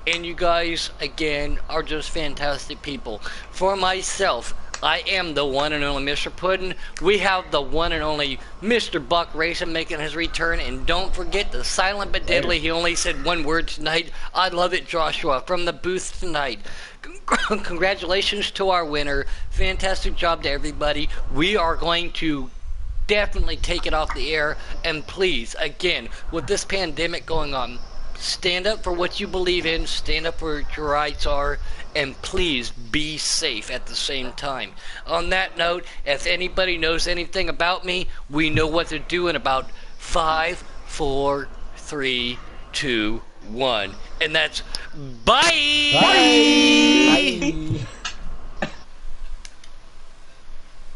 and you guys, again, are just fantastic people. For myself, I am the one and only Mr. Puddin'. We have the one and only Mr. Buck Racing making his return. And don't forget the silent but deadly. He only said one word tonight. I love it, Joshua, from the booth tonight. Congratulations to our winner. Fantastic job to everybody. We are going to definitely take it off the air. And please, again, with this pandemic going on, stand up for what you believe in. Stand up for what your rights are. And please be safe at the same time. On that note, if anybody knows anything about me, we know what to do in about 5, 4, 3, 2, 1. And that's bye! Bye! Bye.